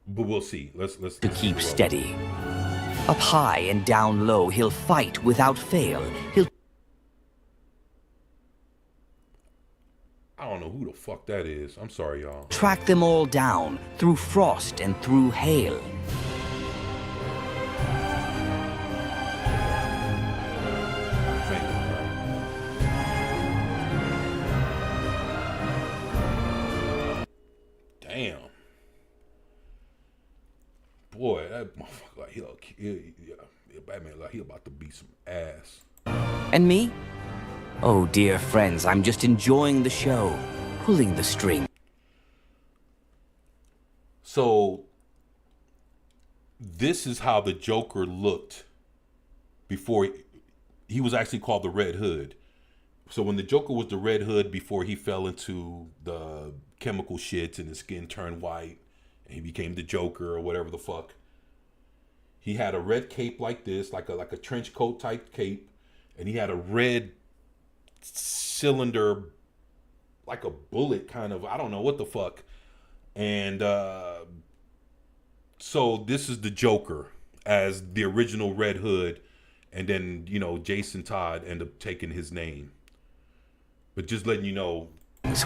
But we'll see. Let's to keep steady. Up high and down low, he'll fight without fail. I don't know who the fuck that is. I'm sorry, y'all. Track them all down through frost and through hail. Damn. Boy, that motherfucker, like, Batman, like, he about to beat some ass. And me? Oh, dear friends, I'm just enjoying the show, pulling the string. So, this is how the Joker looked before he was actually called the Red Hood. So when the Joker was the Red Hood before he fell into the chemical shits and his skin turned white and he became the Joker or whatever the fuck, he had a red cape like this, like a trench coat type cape, and he had a red cylinder, like a bullet kind of, I don't know what the fuck. And so this is the Joker as the original Red Hood, and then, you know, Jason Todd ended up taking his name. But just letting you know,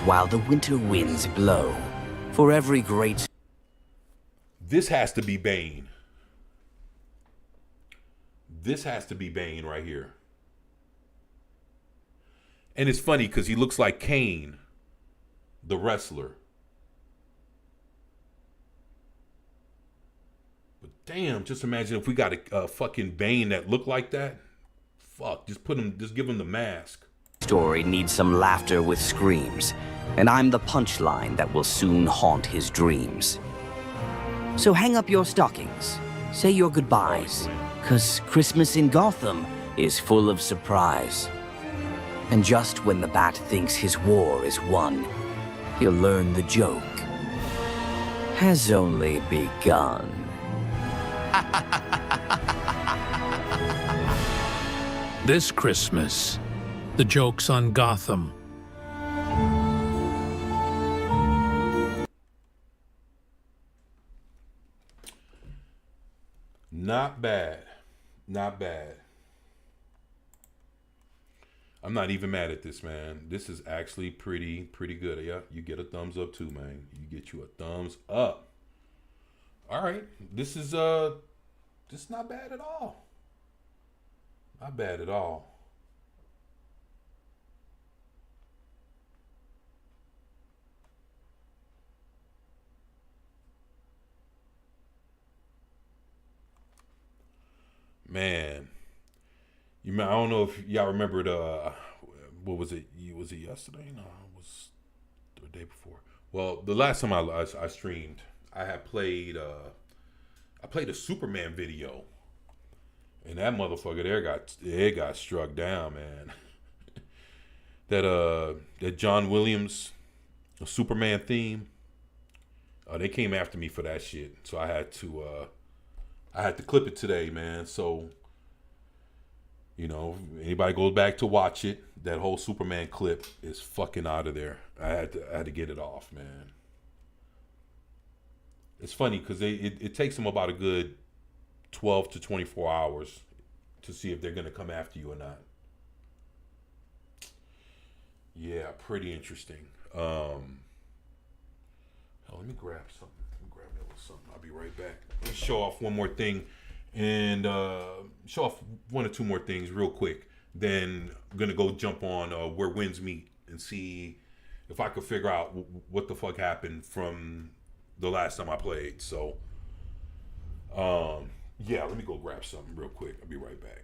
while the winter winds blow, for every great... This has to be Bane. This has to be Bane right here. And it's funny because he looks like Kane, the wrestler. But damn, just imagine if we got a fucking Bane that looked like that. Fuck, just give him the mask. Story needs some laughter with screams, and I'm the punchline that will soon haunt his dreams. So hang up your stockings, say your goodbyes, 'cause Christmas in Gotham is full of surprise. And just when the Bat thinks his war is won, he'll learn the joke has only begun. This Christmas, the joke's on Gotham. Not bad. Not bad. I'm not even mad at this, man. This is actually pretty good. Yeah, you get a thumbs up too, man. You get you a thumbs up. All right. This is not bad at all. Not bad at all. Man, I don't know if y'all remembered, what was it? Was it yesterday? No, it was the day before. Well, the last time I streamed, I had played a Superman video, and that motherfucker there got struck down, man. that John Williams Superman theme, they came after me for that shit, so I had to clip it today, man. So, you know, anybody goes back to watch it, that whole Superman clip is fucking out of there. I had to get it off, man. It's funny because it takes them about a good 12 to 24 hours to see if they're gonna come after you or not. Yeah, pretty interesting. Hell, let me grab something. I'll be right back. Let's show off one more thing and show off one or two more things real quick. Then I'm going to go jump on Where Winds Meet and see if I could figure out what the fuck happened from the last time I played. So, yeah, let me go grab something real quick. I'll be right back.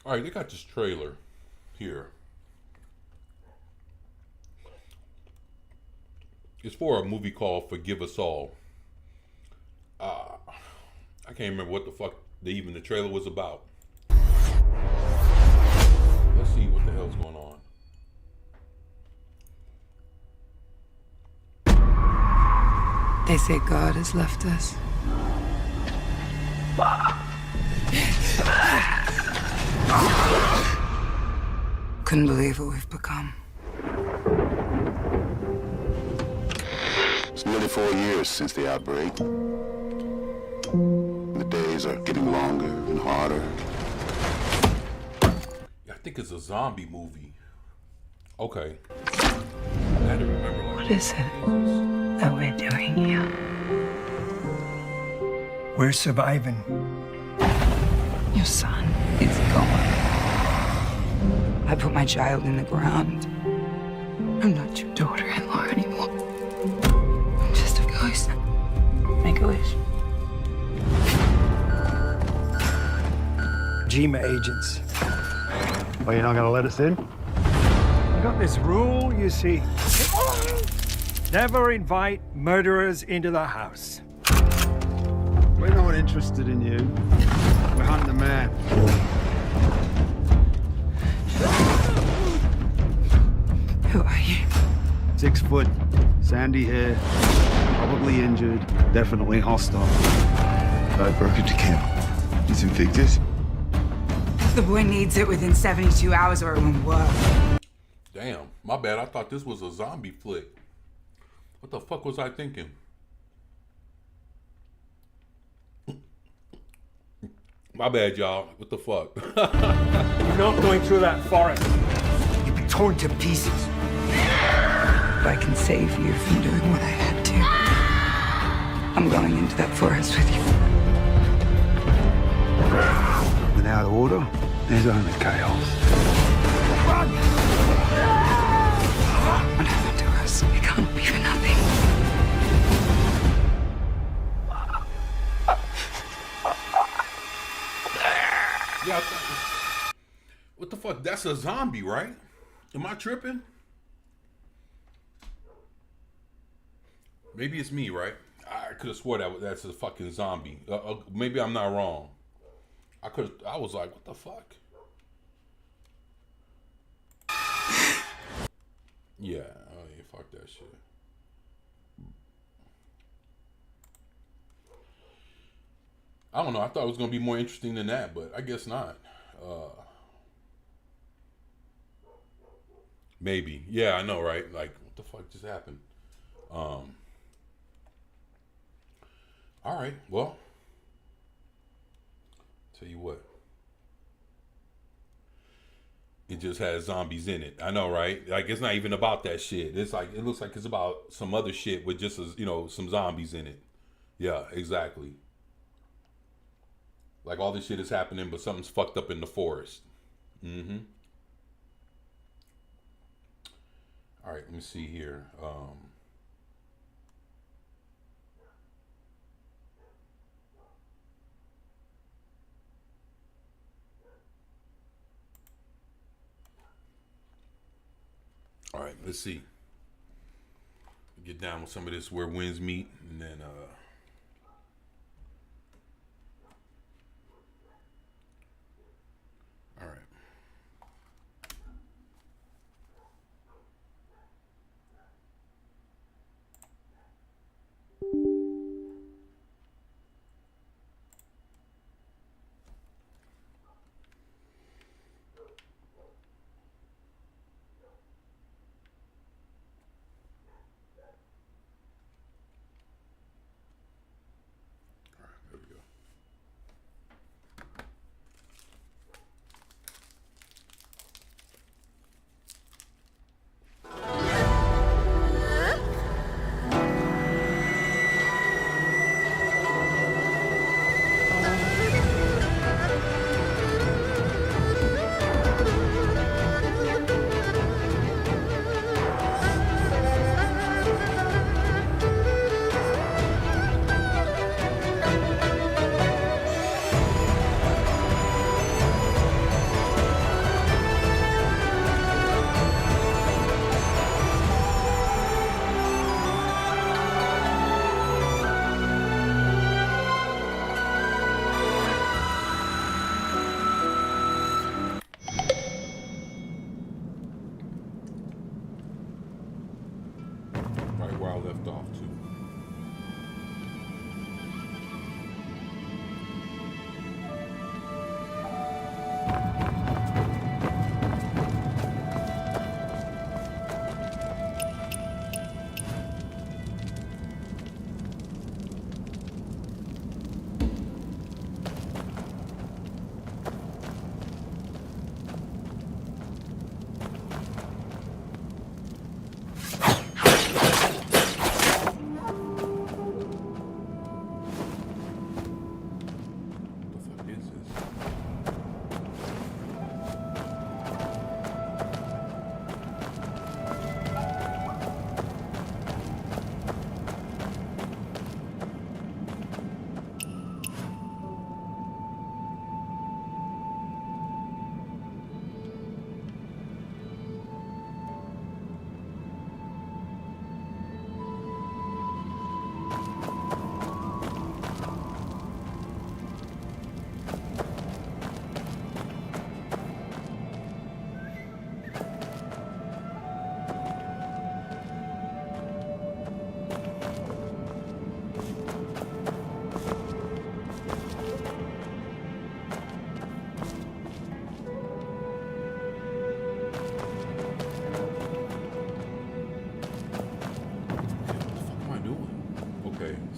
All right, they got this trailer here. It's for a movie called Forgive Us All. I can't remember what the fuck even the trailer was about. Let's see what the hell's going on. They say God has left us. Couldn't believe what we've become. It's nearly 4 years since the outbreak. The days are getting longer and harder. I think it's a zombie movie. Okay. I had to remember. What is it that we're doing here? We're surviving. Your son is gone. I put my child in the ground. I'm not your daughter-in-law anymore. I'm just a ghost. Make a wish. GMA agents. Well, you're not going to let us in? I got this rule, you see. Never invite murderers into the house. We're not interested in you. We're hunting the man. Who are you? 6 foot, sandy hair, probably injured, definitely hostile. I broke into camp. He's infected. The boy needs it within 72 hours or it won't work. Damn, my bad. I thought this was a zombie flick. What the fuck was I thinking? My bad, y'all. What the fuck? You're not going through that forest. You'll be torn to pieces. If I can save you from doing what I had to, I'm going into that forest with you. Without order, there's only chaos. What happened to us? It can't be for nothing. Yeah, what the fuck? That's a zombie, right? Am I tripping? Maybe it's me, right? I could have swore that's a fucking zombie. Maybe I'm not wrong. I was like, what the fuck? Yeah, oh yeah, fuck that shit. I don't know. I thought it was gonna be more interesting than that, but I guess not. Maybe. Yeah, I know, right? Like, what the fuck just happened? All right. Well, tell you what. It just has zombies in it. I know, right? Like, it's not even about that shit. It's like, it looks like it's about some other shit with just, some zombies in it. Yeah, exactly. Like, all this shit is happening, but something's fucked up in the forest. Mm-hmm. All right, let me see here. All right, let's see. Get down with some of this where winds meet, and then all right.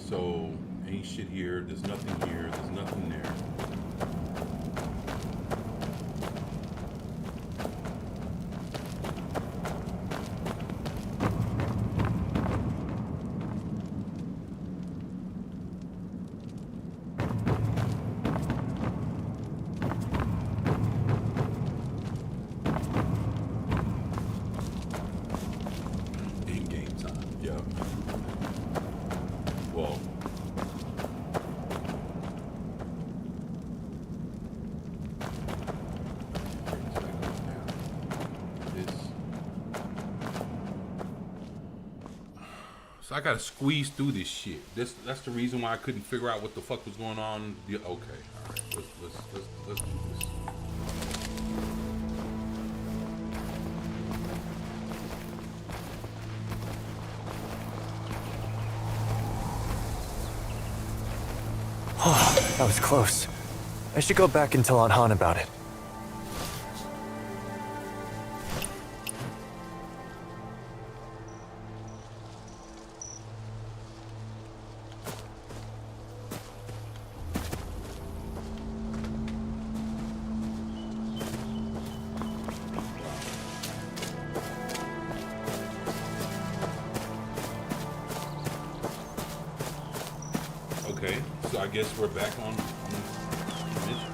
So ain't shit here. There's nothing here. There's nothing there. So I gotta squeeze through this shit. That's the reason why I couldn't figure out what the fuck was going on. Okay, all right, let's do this. Oh, that was close. I should go back and tell Aunt Han about it. Okay, so I guess we're back on mission.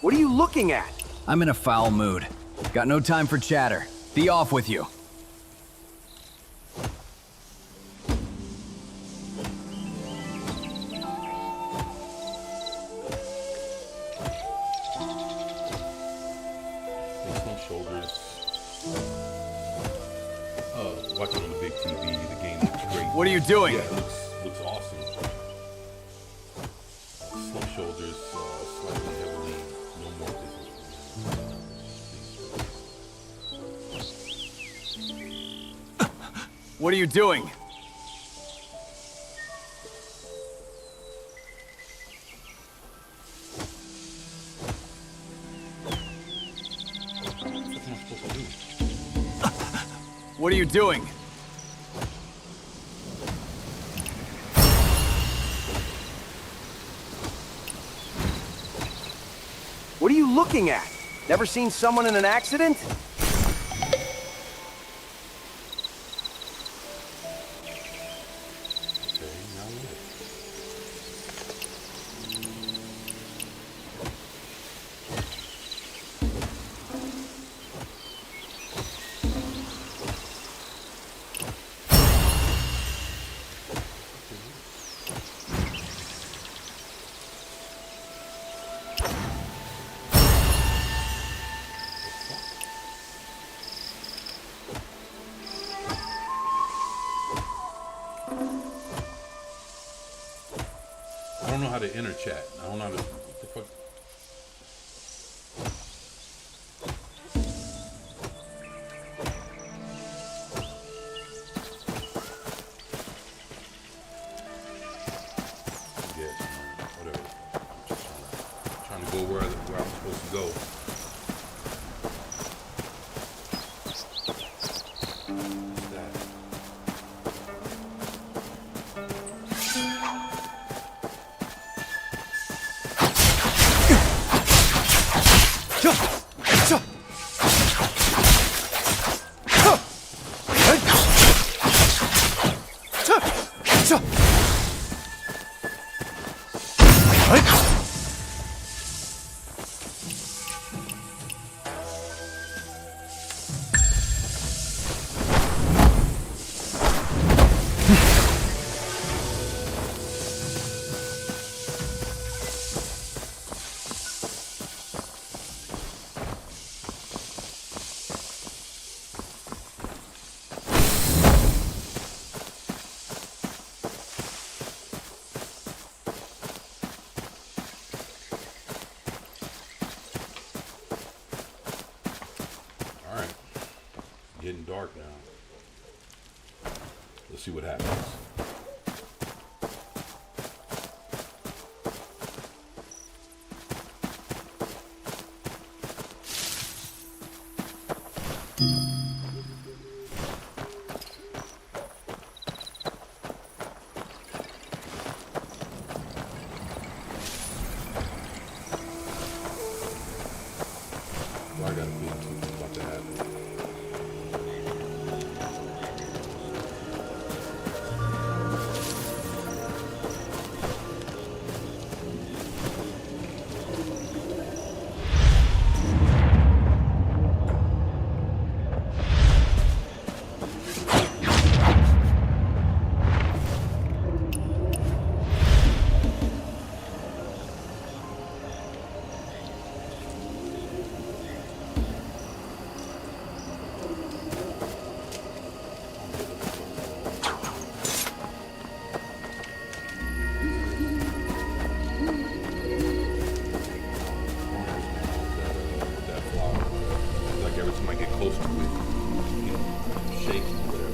What are you looking at? I'm in a foul mood. Got no time for chatter. Be off with you. Watching on the big TV, the game looks great. What are you doing? Yeah, it looks awesome. Slump shoulders, slightly heavily, no more business. What are you doing? What are you doing? What are you looking at? Never seen someone in an accident? I don't know how to enter chat. I don't know how to. What the fuck? Yes, whatever. I'm just trying to go where I'm supposed to go. Alright. Getting dark now. Let's see what happens. Well, I got a feeling something's about to happen. Close to it, you know, shake or whatever.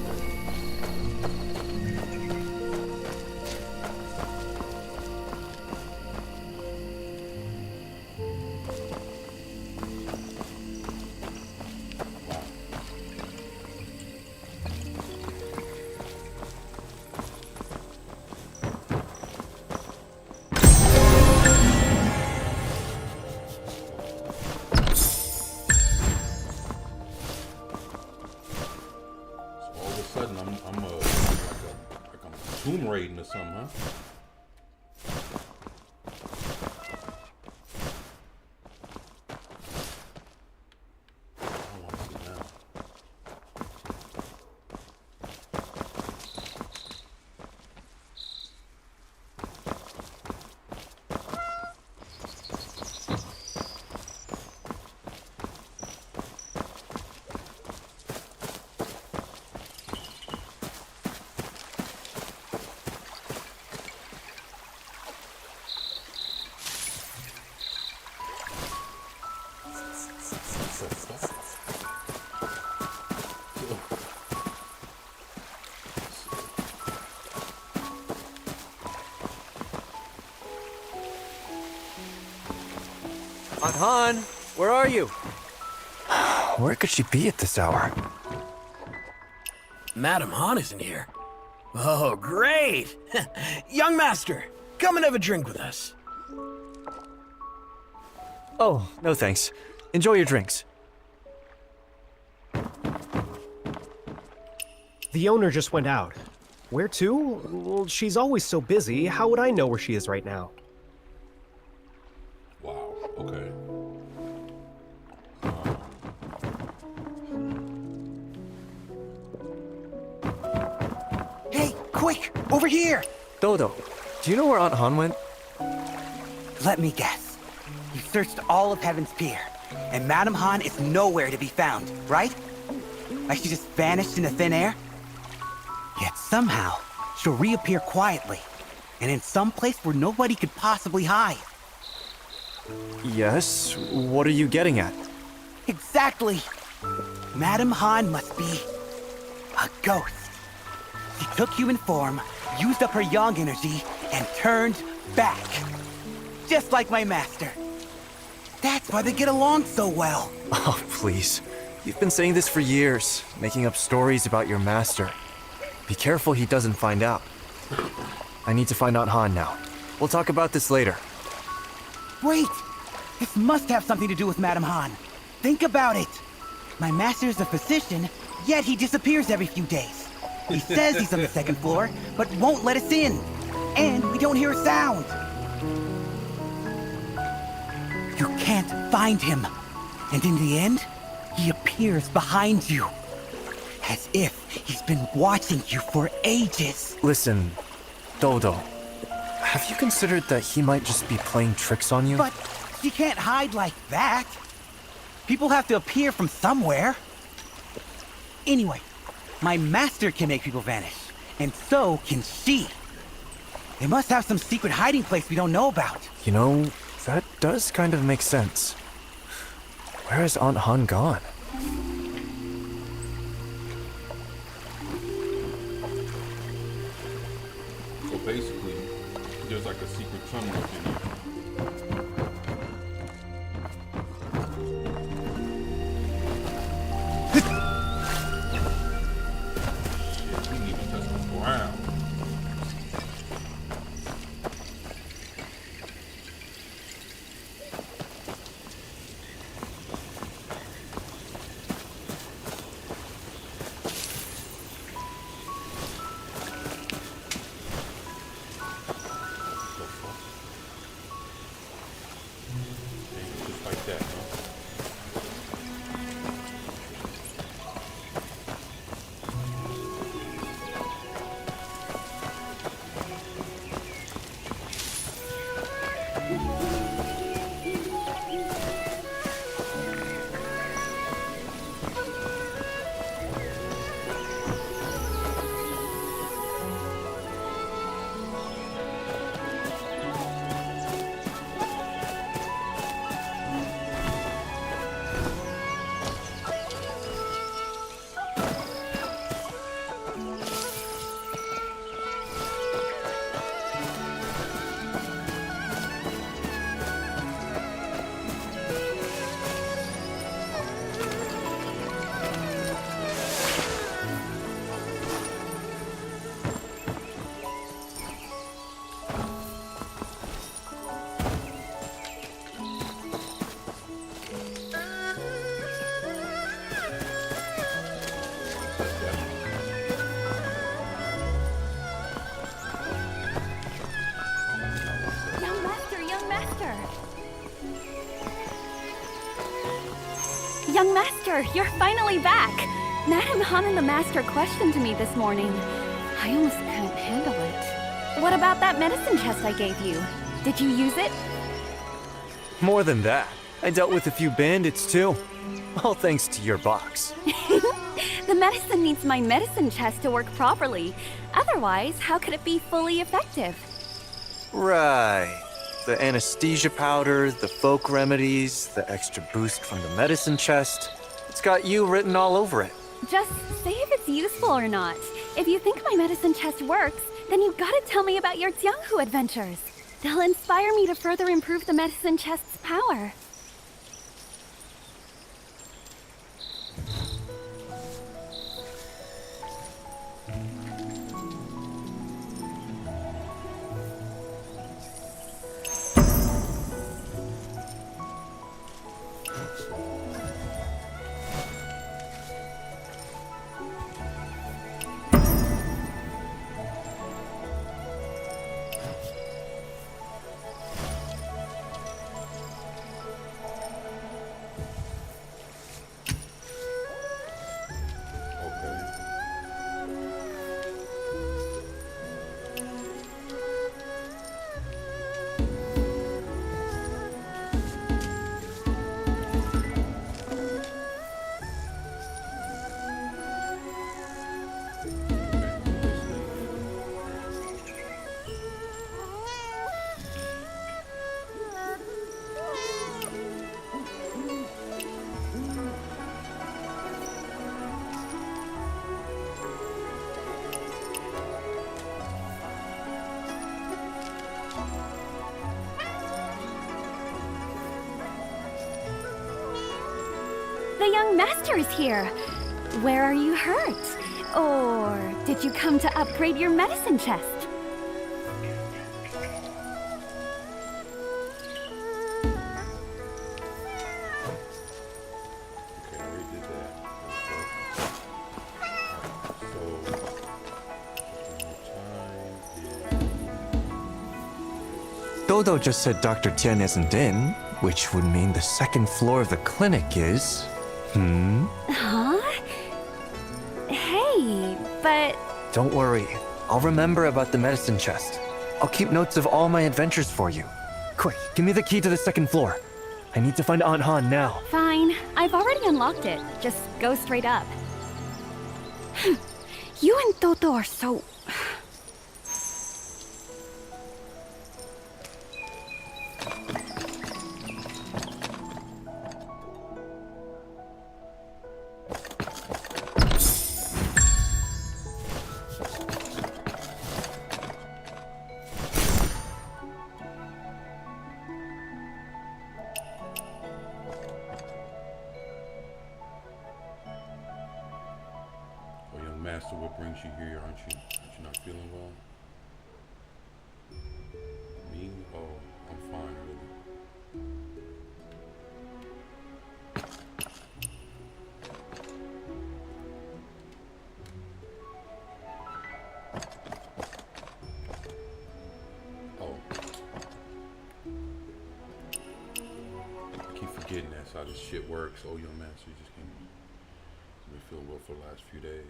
I'm like a tomb raiding or something, huh? I want to see now. Aunt Han, where are you? Where could she be at this hour? Madam Han isn't here. Oh, great! Young master, come and have a drink with us. Oh, no thanks. Enjoy your drinks. The owner just went out. Where to? Well, she's always so busy. How would I know where she is right now? Wow, okay. Hey, quick! Over here! Dodo, do you know where Aunt Han went? Let me guess. You searched all of Heaven's Pier, and Madam Han is nowhere to be found, right? Like she just vanished into thin air? Yet somehow, she'll reappear quietly, and in some place where nobody could possibly hide. Yes, what are you getting at? Exactly! Madam Han must be a ghost. She took human form, used up her yang energy, and turned back. Just like my master. That's why they get along so well. Oh, please. You've been saying this for years, making up stories about your master. Be careful he doesn't find out. I need to find Aunt Han now. We'll talk about this later. Wait! This must have something to do with Madam Han. Think about it. My master is a physician, yet he disappears every few days. He says he's on the second floor, but won't let us in. And we don't hear a sound. You can't find him. And in the end, he appears behind you. As if he's been watching you for ages. Listen, Dodo. Have you considered that he might just be playing tricks on you? But you can't hide like that. People have to appear from somewhere. Anyway, my master can make people vanish. And so can she. They must have some secret hiding place we don't know about. You know, that does kind of make sense. Where has Aunt Han gone? So basically, there's like a secret tunnel up in here. Shit, we didn't even touch the ground. Just like that, huh? Young Master, you're finally back! Madame Han and the Master questioned me this morning. I almost couldn't handle it. What about that medicine chest I gave you? Did you use it? More than that. I dealt with a few bandits too. All thanks to your box. The medicine needs my medicine chest to work properly. Otherwise, how could it be fully effective? Right. The anesthesia powder, the folk remedies, the extra boost from the medicine chest. It's got you written all over it. Just say if it's useful or not. If you think my medicine chest works, then you gotta tell me about your Jianghu adventures. They'll inspire me to further improve the medicine chest's power. The young master is here. Where are you hurt? Or did you come to upgrade your medicine chest? Okay, I already did that. So Dodo just said Dr. Tian isn't in, which would mean the second floor of the clinic is... Huh? Hey, but... Don't worry. I'll remember about the medicine chest. I'll keep notes of all my adventures for you. Quick, give me the key to the second floor. I need to find Aunt Han now. Fine. I've already unlocked it. Just go straight up. You and Toto are so... Master, what brings you here? Aren't you not feeling well? Me? Oh, I'm fine, really. Oh. I keep forgetting that's how this shit works. Oh, young master, you just can't been feeling well for the last few days.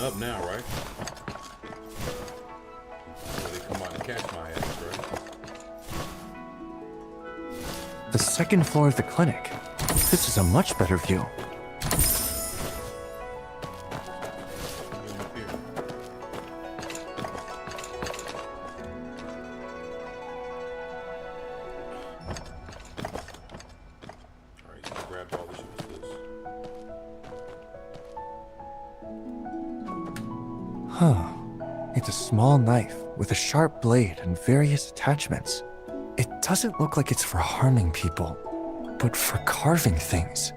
Up now, right? So they come out and catch my ass, right? The second floor of the clinic. This is a much better view. Alright, so I grabbed all the shit. Huh. It's a small knife with a sharp blade and various attachments. It doesn't look like it's for harming people, but for carving things.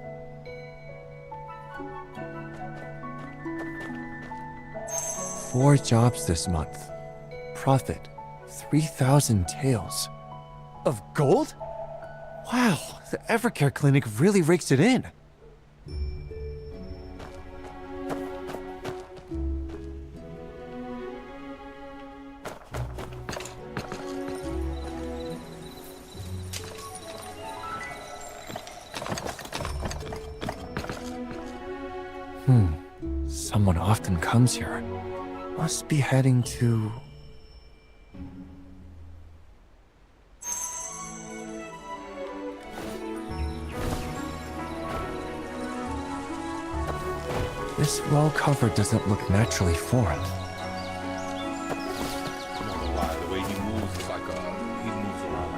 Four jobs this month. Profit, 3,000 taels. Of gold? Wow, the Evercare clinic really rakes it in. Someone often comes here. Must be heading to... This well cover doesn't look naturally formed. I'm not gonna lie, the way he moves is like he moves around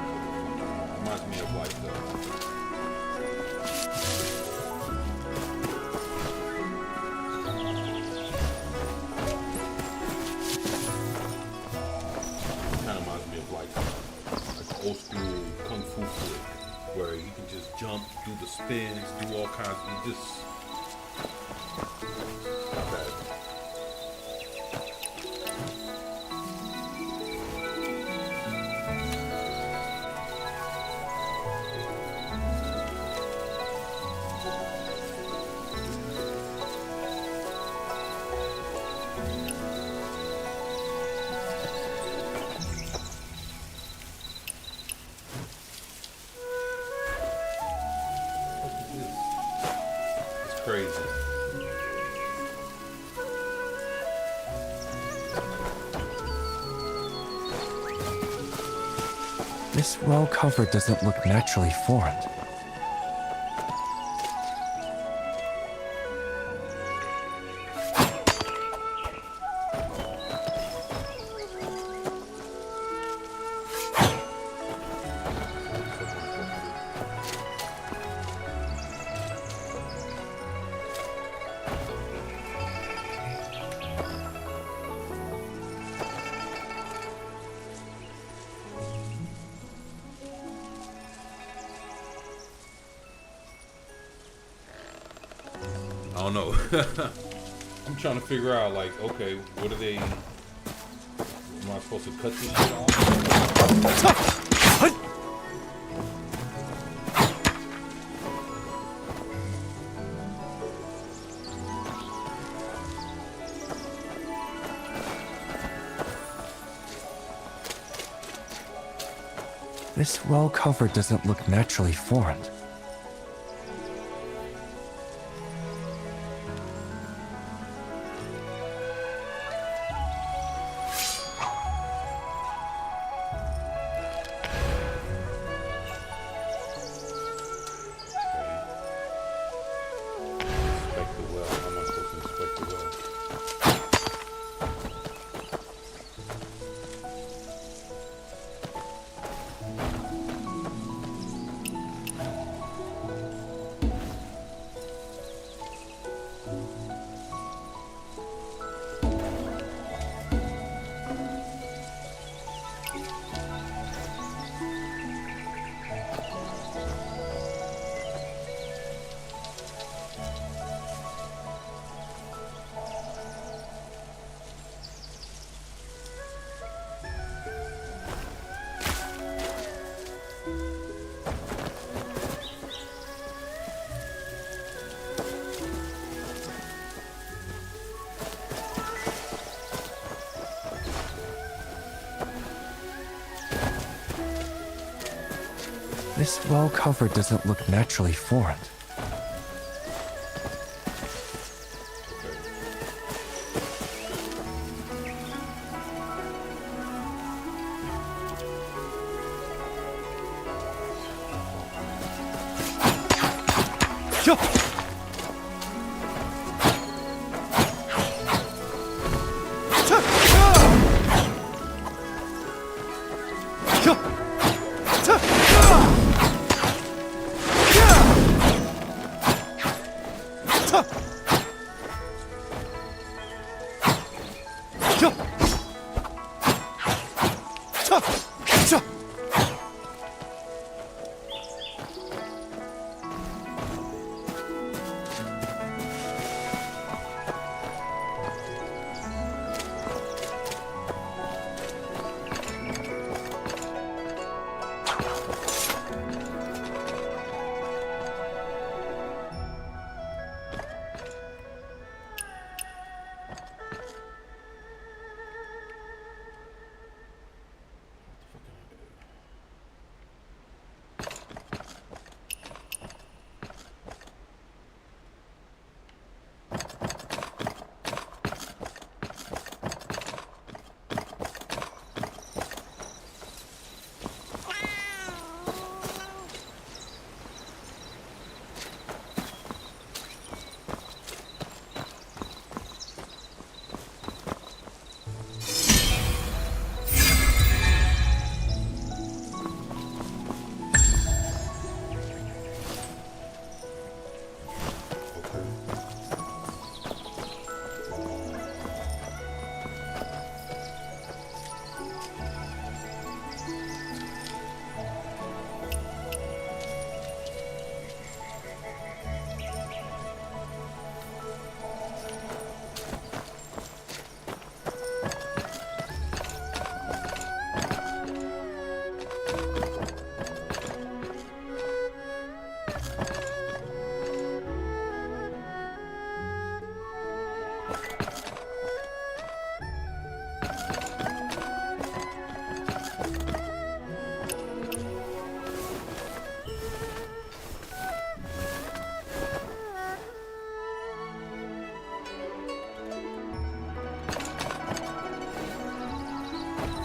like reminds me of like old school kung fu flick where you can just jump, do the spins, do all kinds of just not bad. Crazy. This well cover doesn't look naturally formed. don't know. I'm trying to figure out, like, okay, what are they? Am I supposed to cut this shit off? This well cover doesn't look naturally formed. Inspect the well. How am I supposed to inspect the well? This well cover doesn't look naturally formed.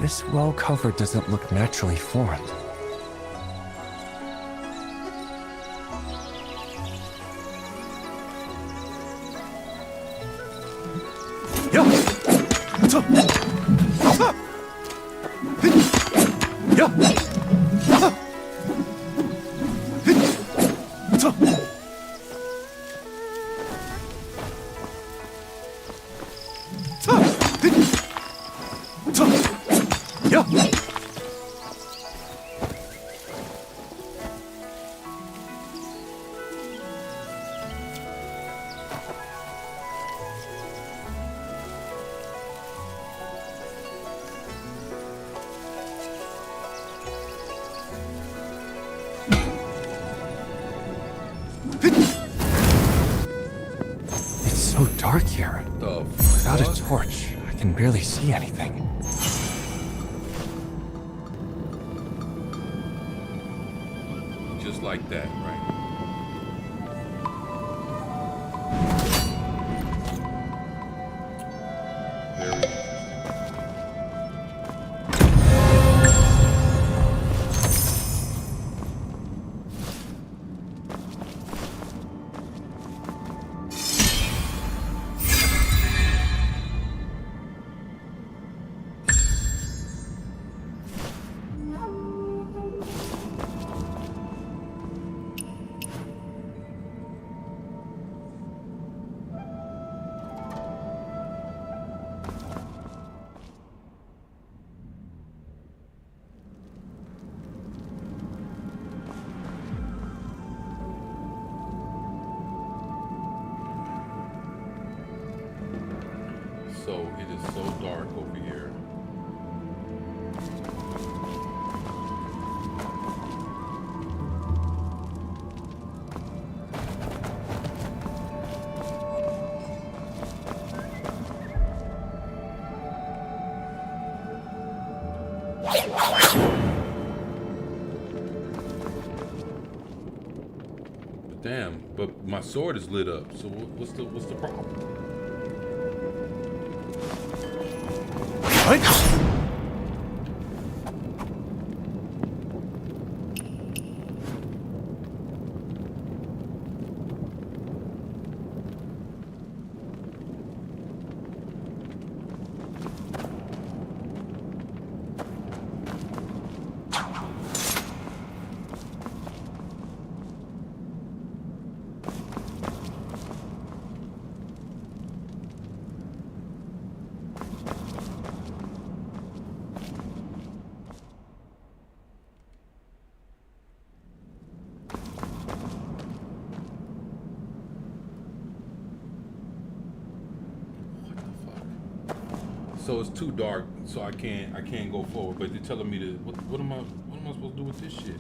This well cover doesn't look naturally formed. dark here. Without a torch, I can barely see anything. Just like that, right? Very So it is so dark over here. Damn, but my sword is lit up. So what's the problem? So it's too dark, so I can't go forward. But they're telling me to what am I supposed to do with this shit?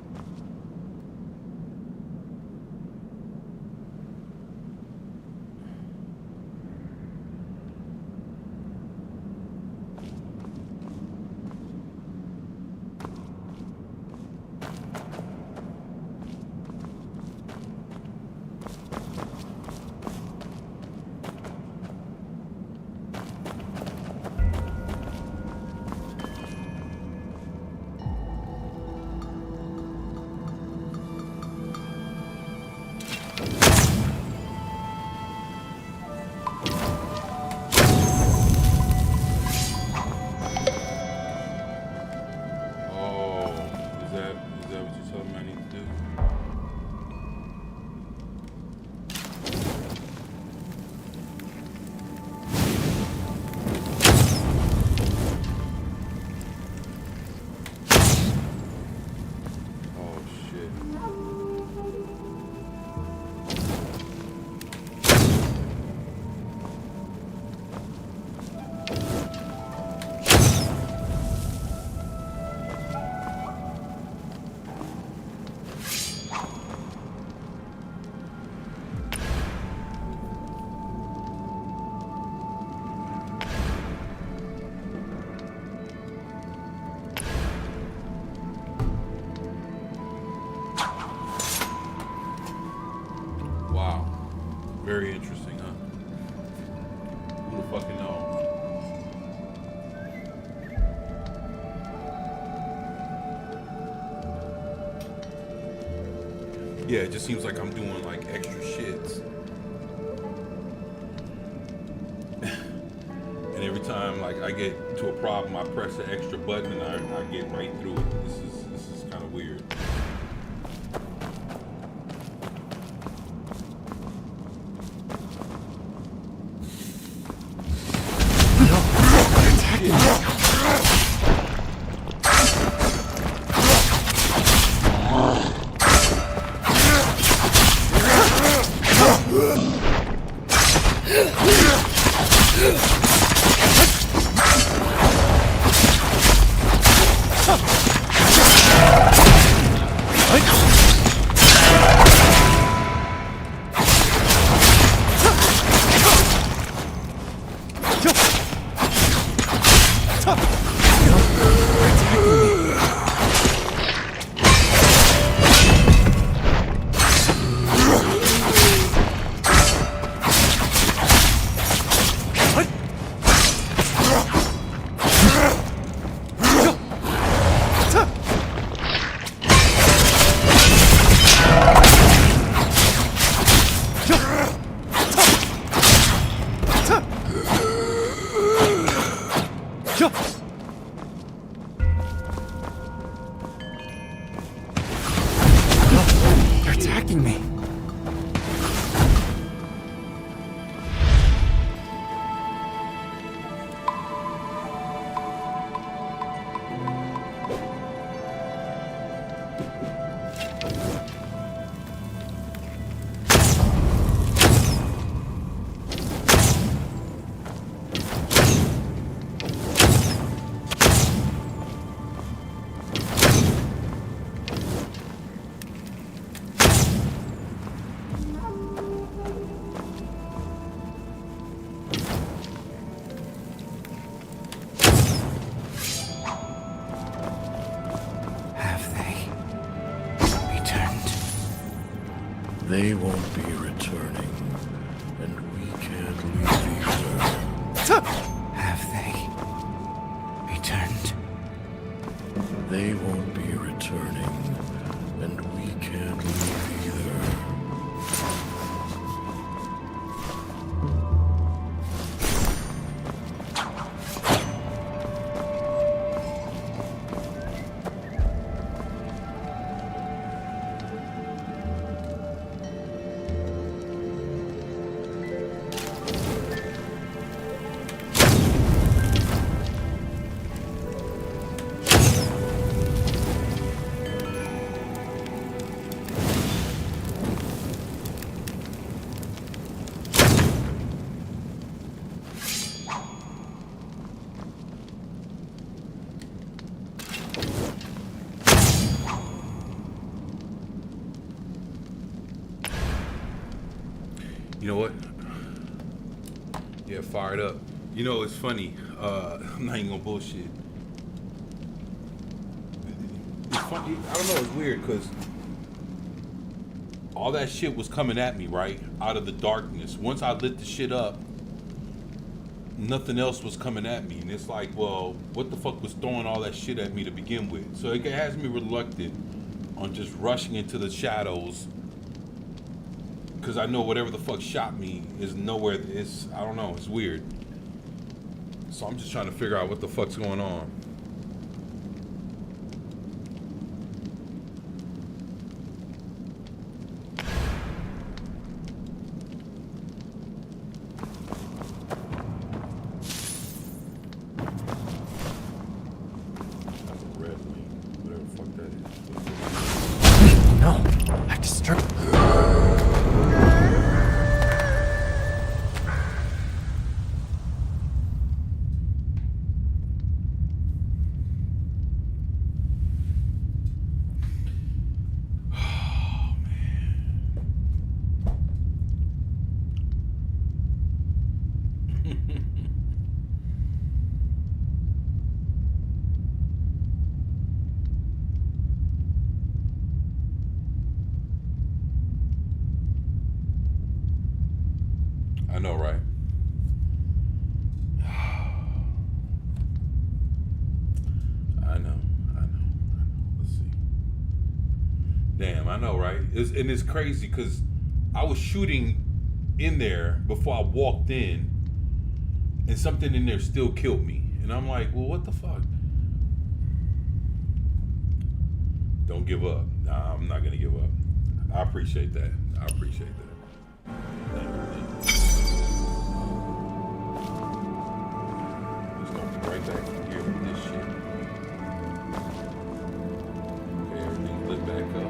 Very interesting, huh? Who the fucking know? Yeah, it just seems like I'm doing like extra shits. And every time like I get to a problem, I press the extra button and I get right through it. This is kind of weird. They're attacking me. They won't be returning, and we can't leave either. Have they returned? They won't be returning, and we can't leave either. You know what? Yeah, fired up. You know, it's funny. I'm not even gonna bullshit. It's funny. I don't know. It's weird because all that shit was coming at me, right? Out of the darkness. Once I lit the shit up, nothing else was coming at me. And it's like, well, what the fuck was throwing all that shit at me to begin with? So it has me reluctant on just rushing into the shadows. Because I know whatever the fuck shot me is nowhere. I don't know. It's weird. So I'm just trying to figure out what the fuck's going on. That's a red wing. Whatever the fuck that is. No, I disturbed. I know, right? I know. Let's see. Damn, I know, right? And it's crazy because I was shooting in there before I walked in, and something in there still killed me. And I'm like, well, what the fuck? Don't give up. Nah, I'm not gonna give up. I appreciate that. I appreciate that. Thank you. Right back here with this shit. Okay, everything lit back up.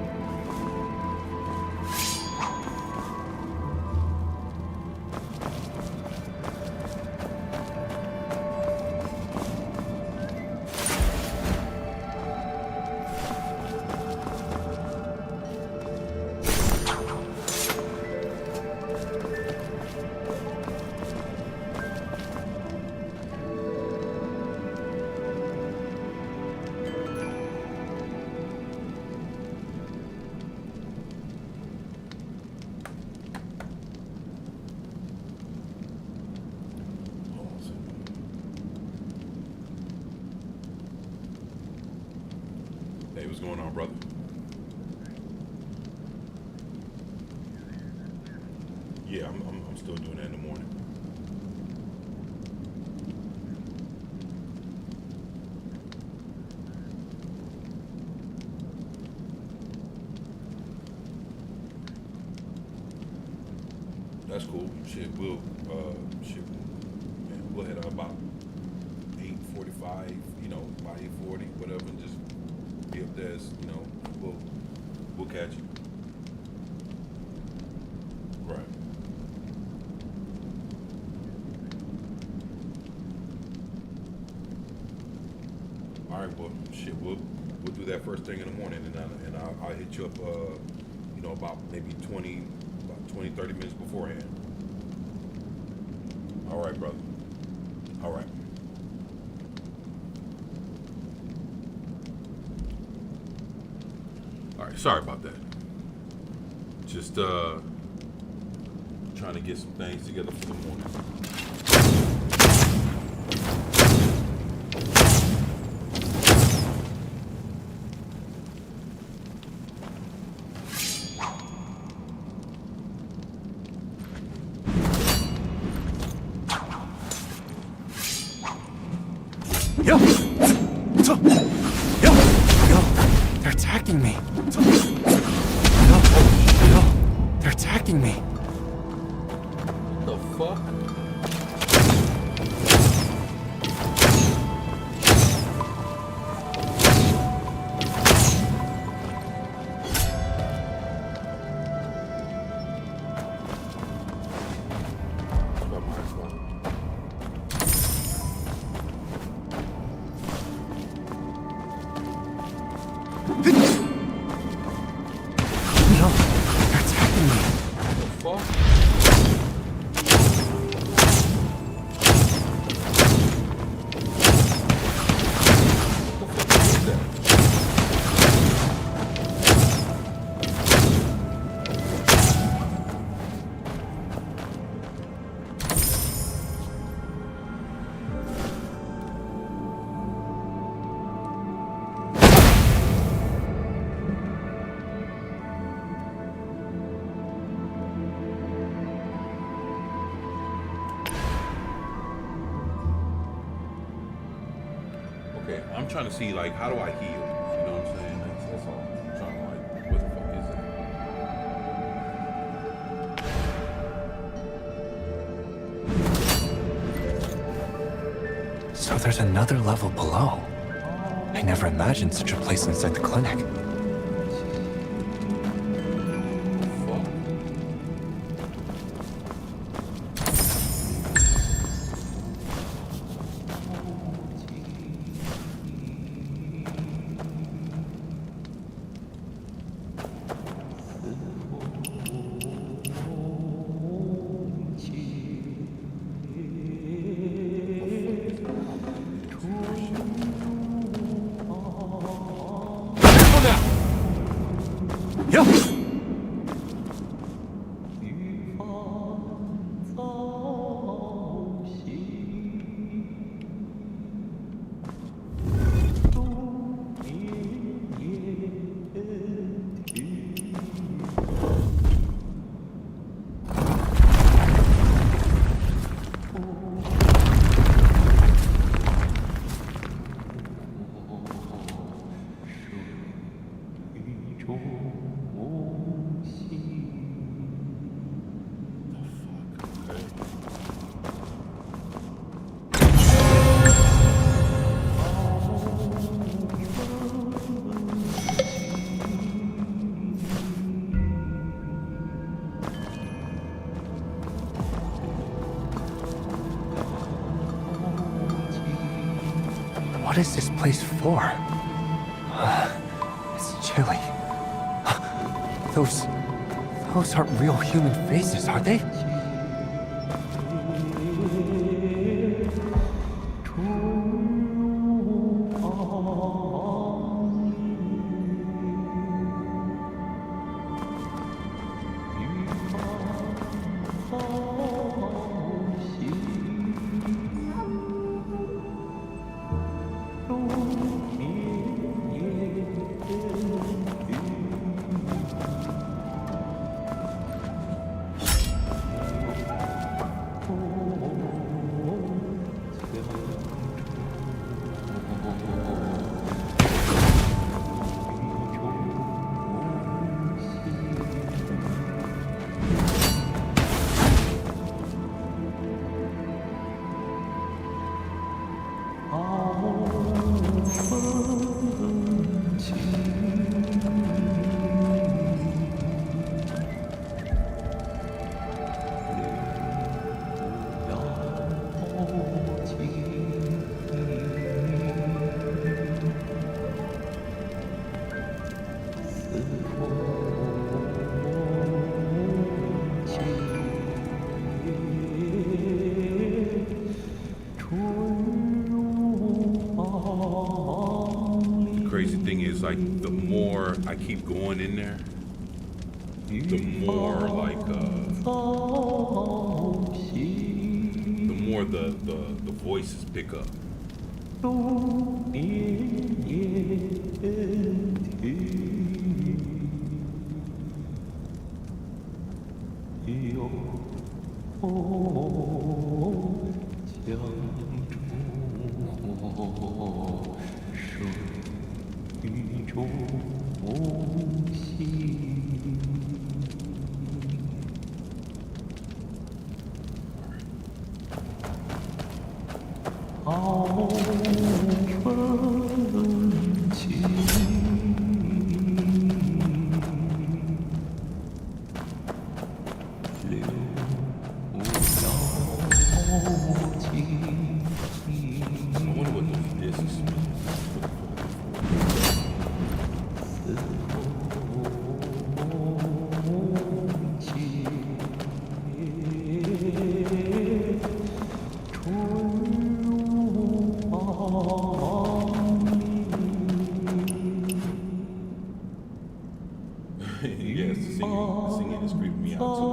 what's going on, brother. Yeah, I'm still doing that in the morning. That's cool. Shit, we'll head out about 8:45. You know, by 8:40, whatever, and just be up there. You know, we'll catch you. Right. All right. Well, shit. We'll do that first thing in the morning, and I'll hit you up. You know, about maybe 20, 30 minutes beforehand. All right, brother. All right. All right. Sorry about that. Just trying to get some things together for the morning. They're attacking me. They're attacking me. The fuck? I'm trying to see, like, how do I heal? You know what I'm saying? That's all. I'm trying to, like, what the fuck is that? So there's another level below. I never imagined such a place inside the clinic. What is this place for? It's chilly. Those aren't real human faces, are they? Like the more I keep going in there, the more like the more the voices pick up. Yes, singing is creeping me out too.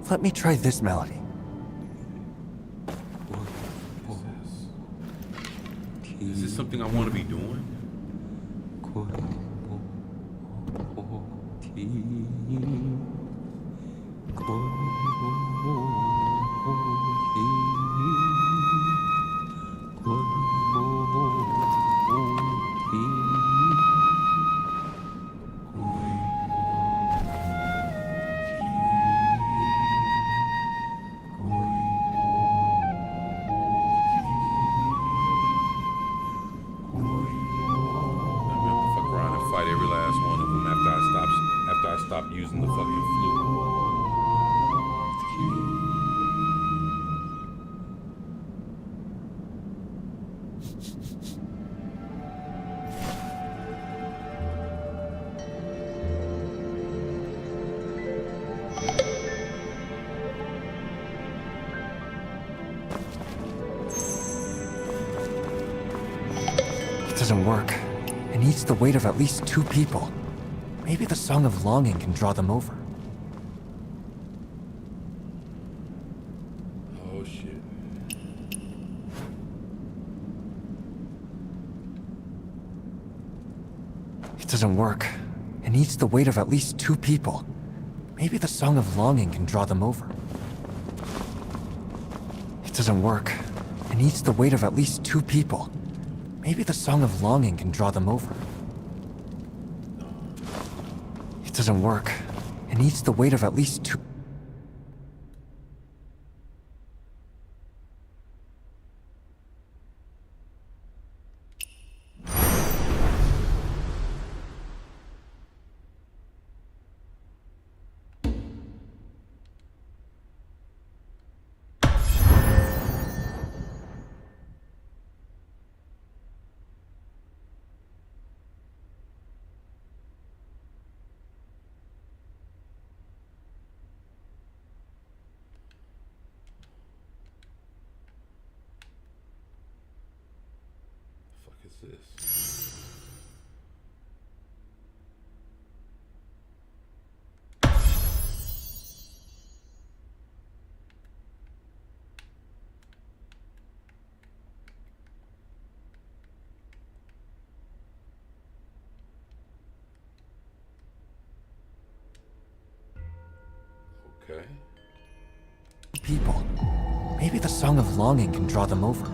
Let me try this melody. Is this something I want to be doing? Stop using the fucking flute. It doesn't work. It needs the weight of at least 2 people. Maybe the Song of Longing can draw them over. Oh shit. It doesn't work. It needs the weight of at least 2 people. Maybe the Song of Longing can draw them over. It doesn't work. It needs the weight of at least 2 people. Maybe the Song of Longing can draw them over. It doesn't work. It needs the weight of at least 2. This. Maybe the Song of Longing can draw them over.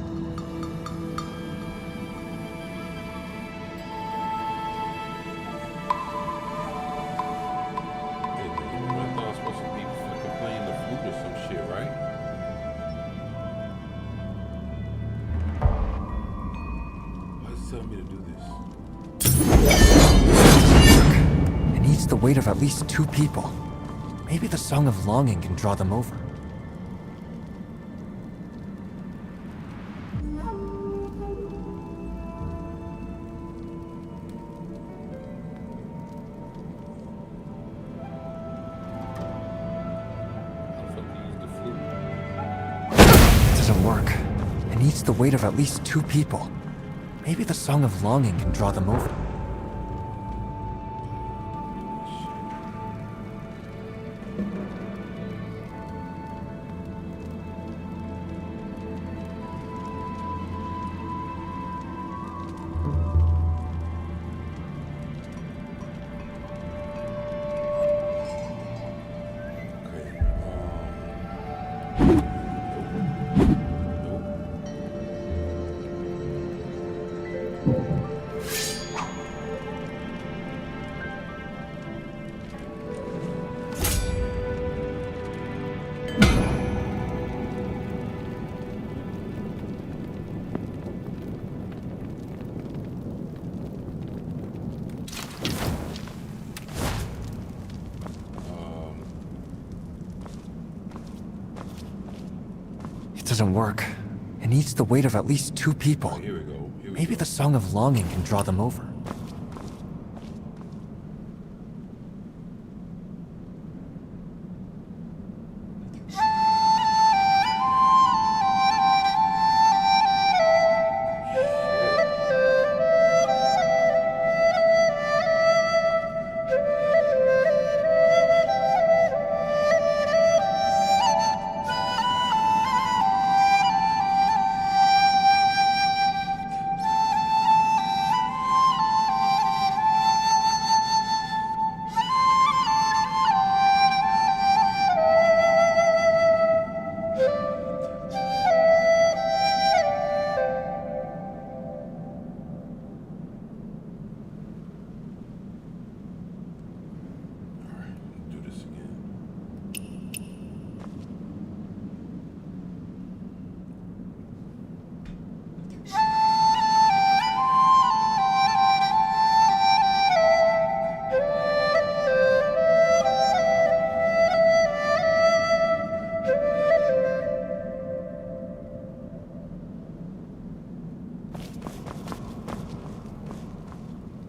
The weight of at least 2 people. Maybe the Song of Longing can draw them over. It doesn't work. It needs the weight of at least 2 people. Maybe the Song of Longing can draw them over. It doesn't work. It needs the weight of at least 2 people. Here we go. Maybe the Song of Longing can draw them over.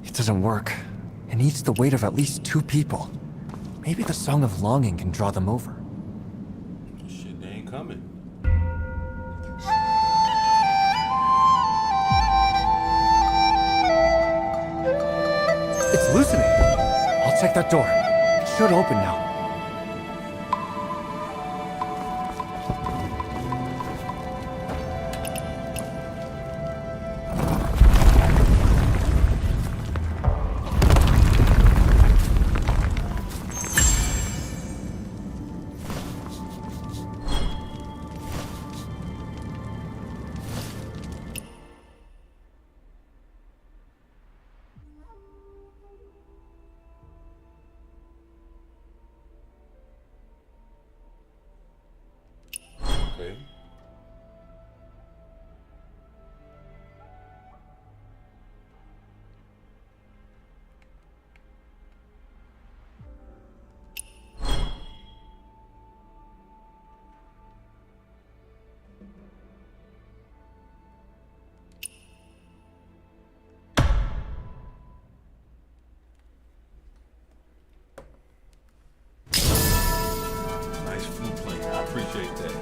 It doesn't work. It needs the weight of at least 2 people. Maybe the Song of Longing can draw them over. Shit, they ain't coming. It's loosening. I'll check that door. It should open now. Okay. Nice flute playing. I appreciate that.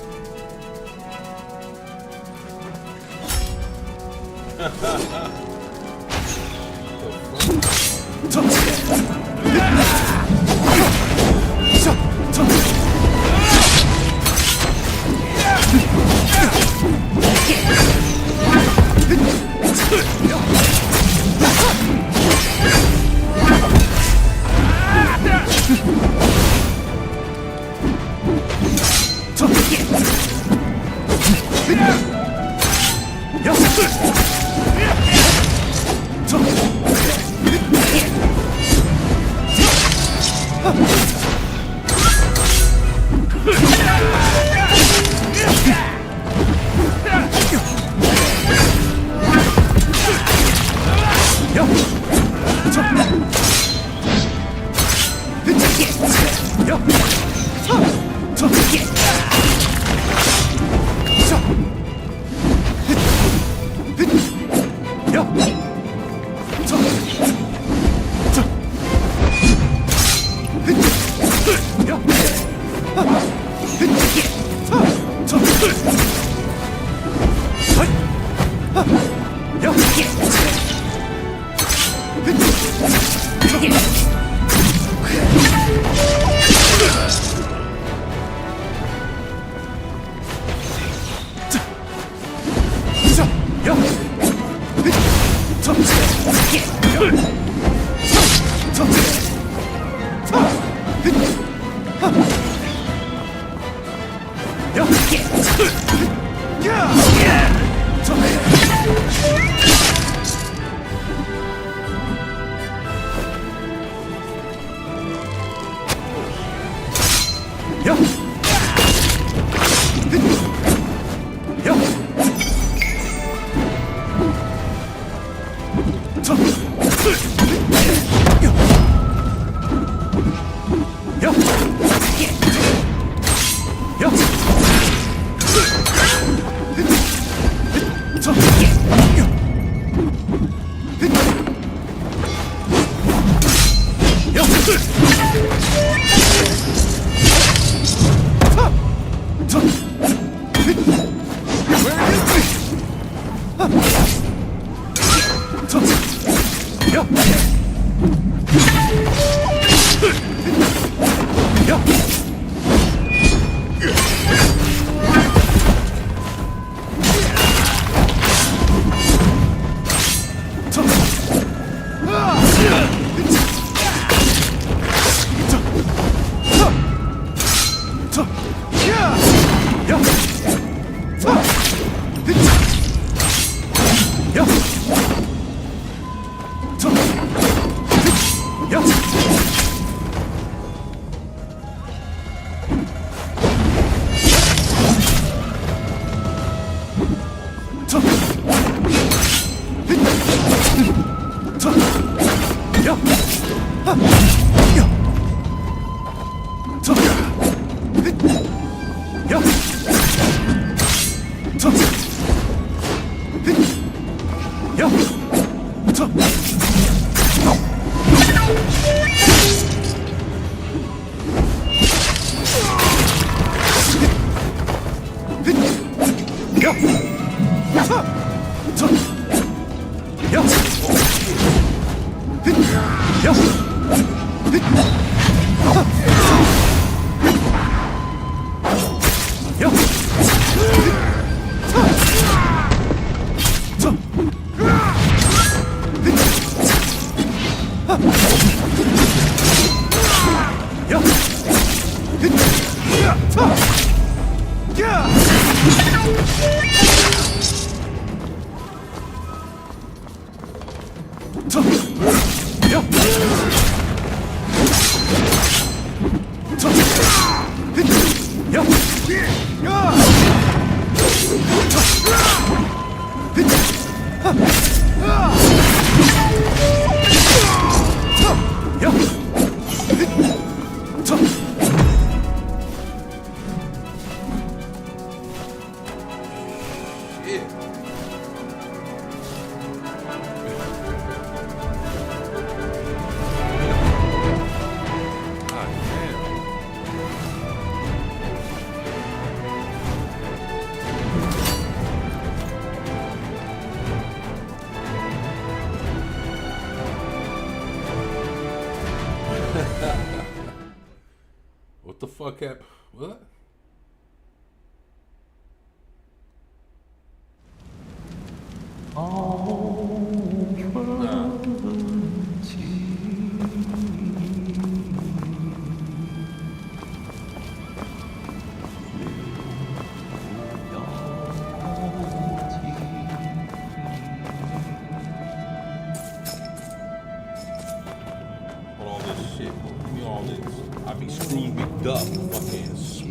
What the fuck happened? What?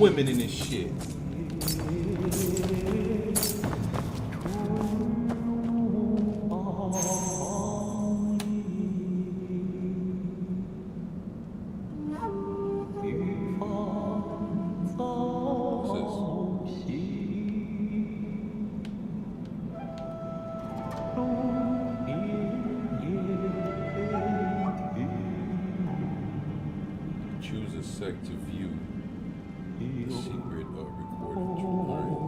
Swimming in this shit. sec to view the secret recorded journal.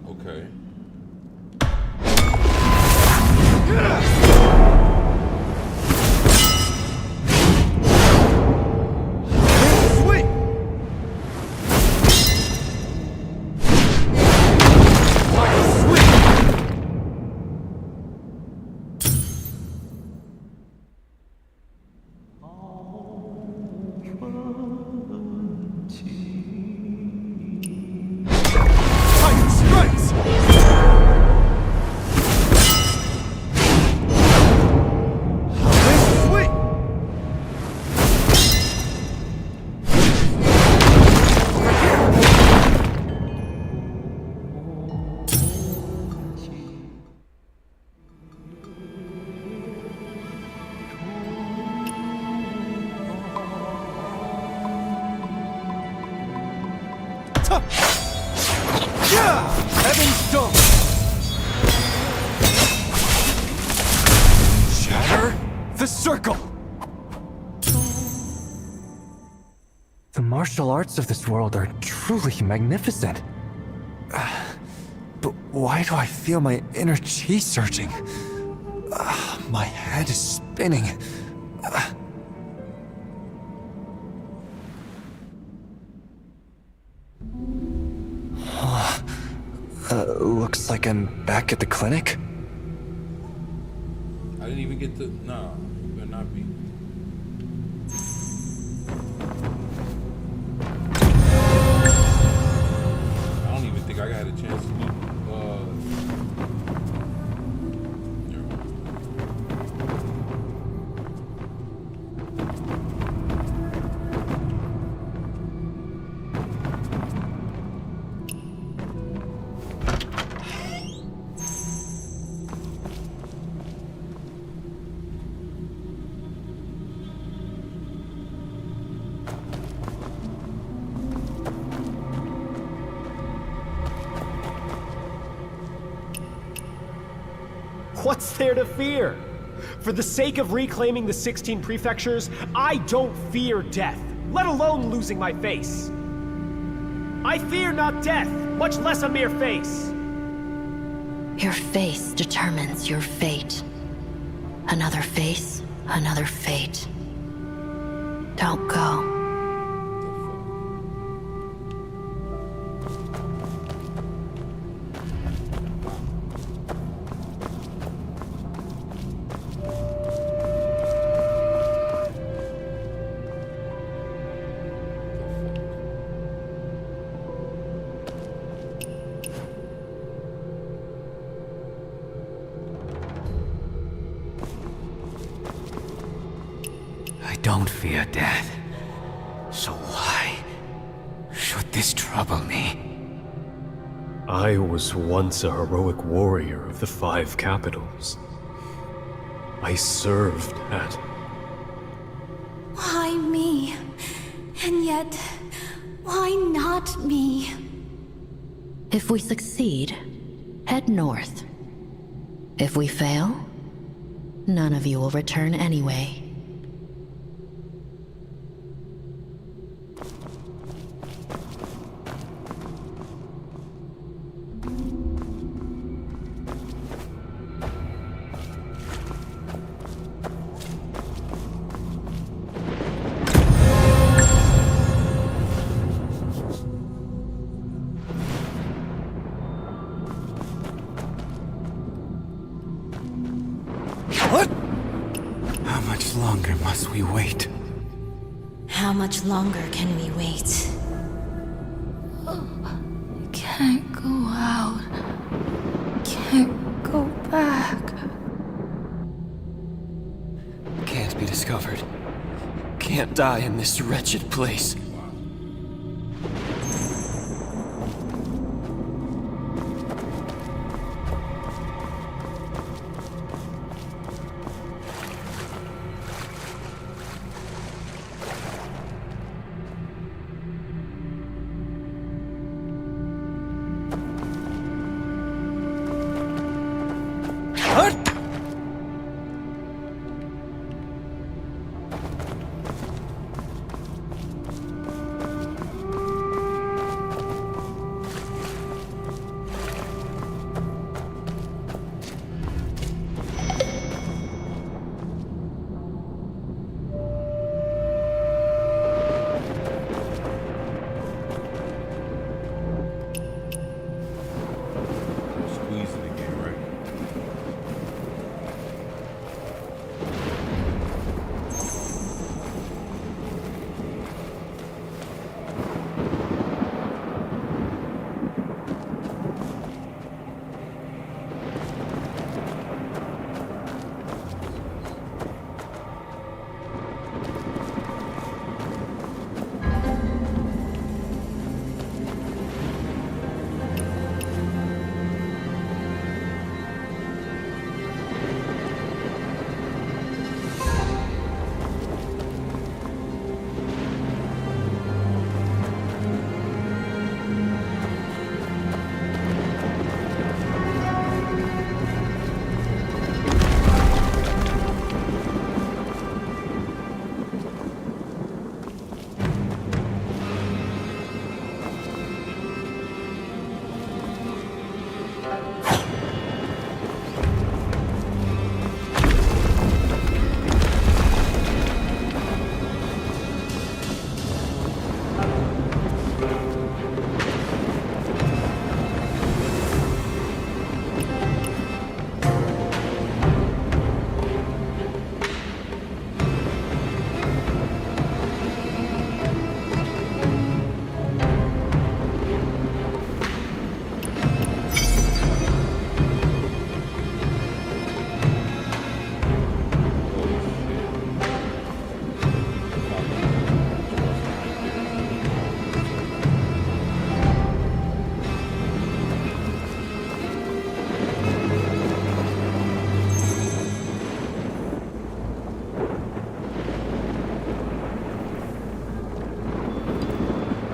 Okay. Heaven's Dome! Shatter the circle! The martial arts of this world are truly magnificent. But why do I feel my inner chi surging? My head is spinning. Looks like I'm back at the clinic. I didn't even get to. No, you better not be. I don't even think I got a chance to do. What's there to fear? For the sake of reclaiming the 16 prefectures, I don't fear death, let alone losing my face. I fear not death, much less a mere face. Your face determines your fate. Another face, another fate. Don't go. I don't fear death. So why should this trouble me? I was once a heroic warrior of the 5 capitals. I served at... Why me? And yet, why not me? If we succeed, head north. If we fail, none of you will return anyway. longer must we wait? How much longer can we wait? Can't go out. Can't go back. Can't be discovered. Can't die in this wretched place.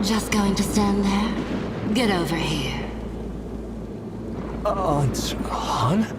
Just going to stand there? Get over here. Aunt Han?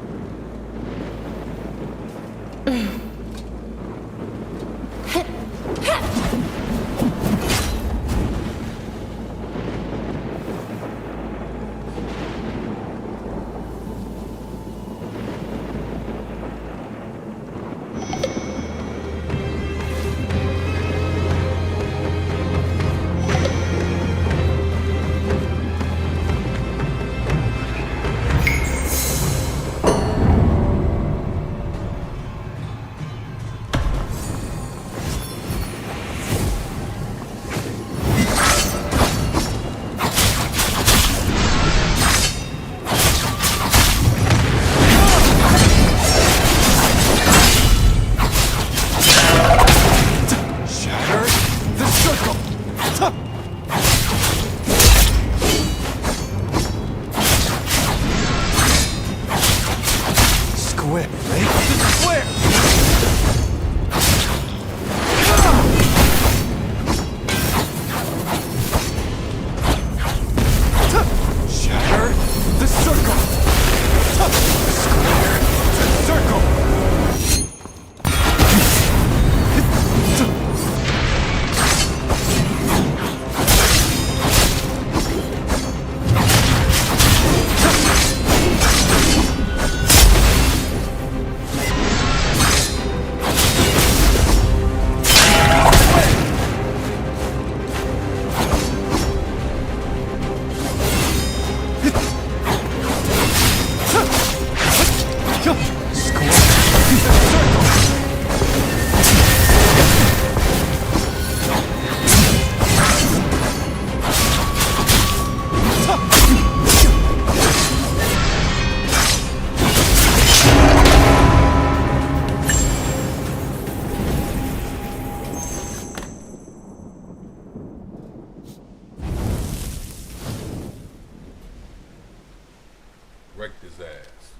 his ass.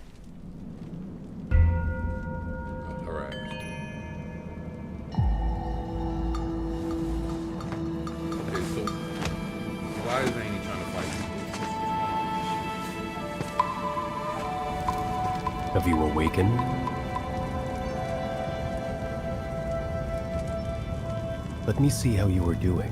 Harassed. Okay, so why is Zaney trying to fight people? Have you awakened? Let me see how you are doing.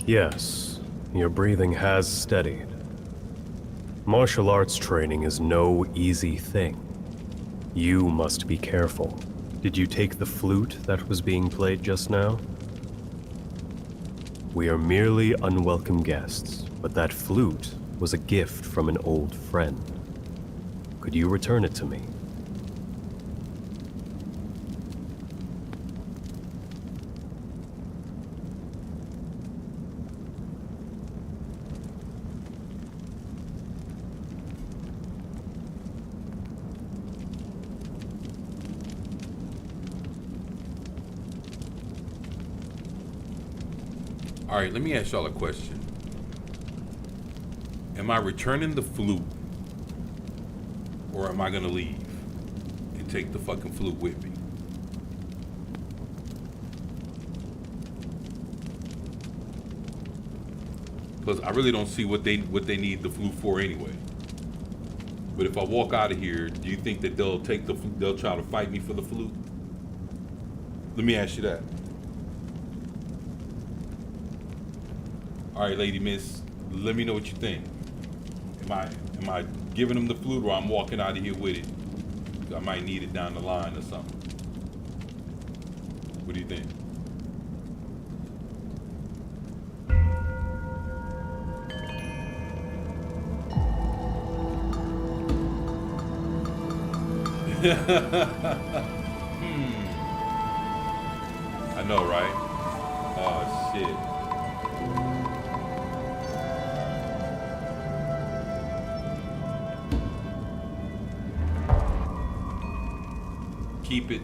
Yes, your breathing has steadied. Martial arts training is no easy thing. You must be careful. Did you take the flute that was being played just now? We are merely unwelcome guests, but that flute was a gift from an old friend. Could you return it to me? All right, let me ask y'all a question. Am I returning the flute, or am I gonna leave and take the fucking flute with me? Because I really don't see what they need the flute for anyway. But if I walk out of here, do you think that they'll try to fight me for the flute? Let me ask you that. All right, lady miss, let me know what you think. Am I giving them the flute, or I'm walking out of here with it? I might need it down the line or something. What do you think? I know, right? Oh shit. Keep it.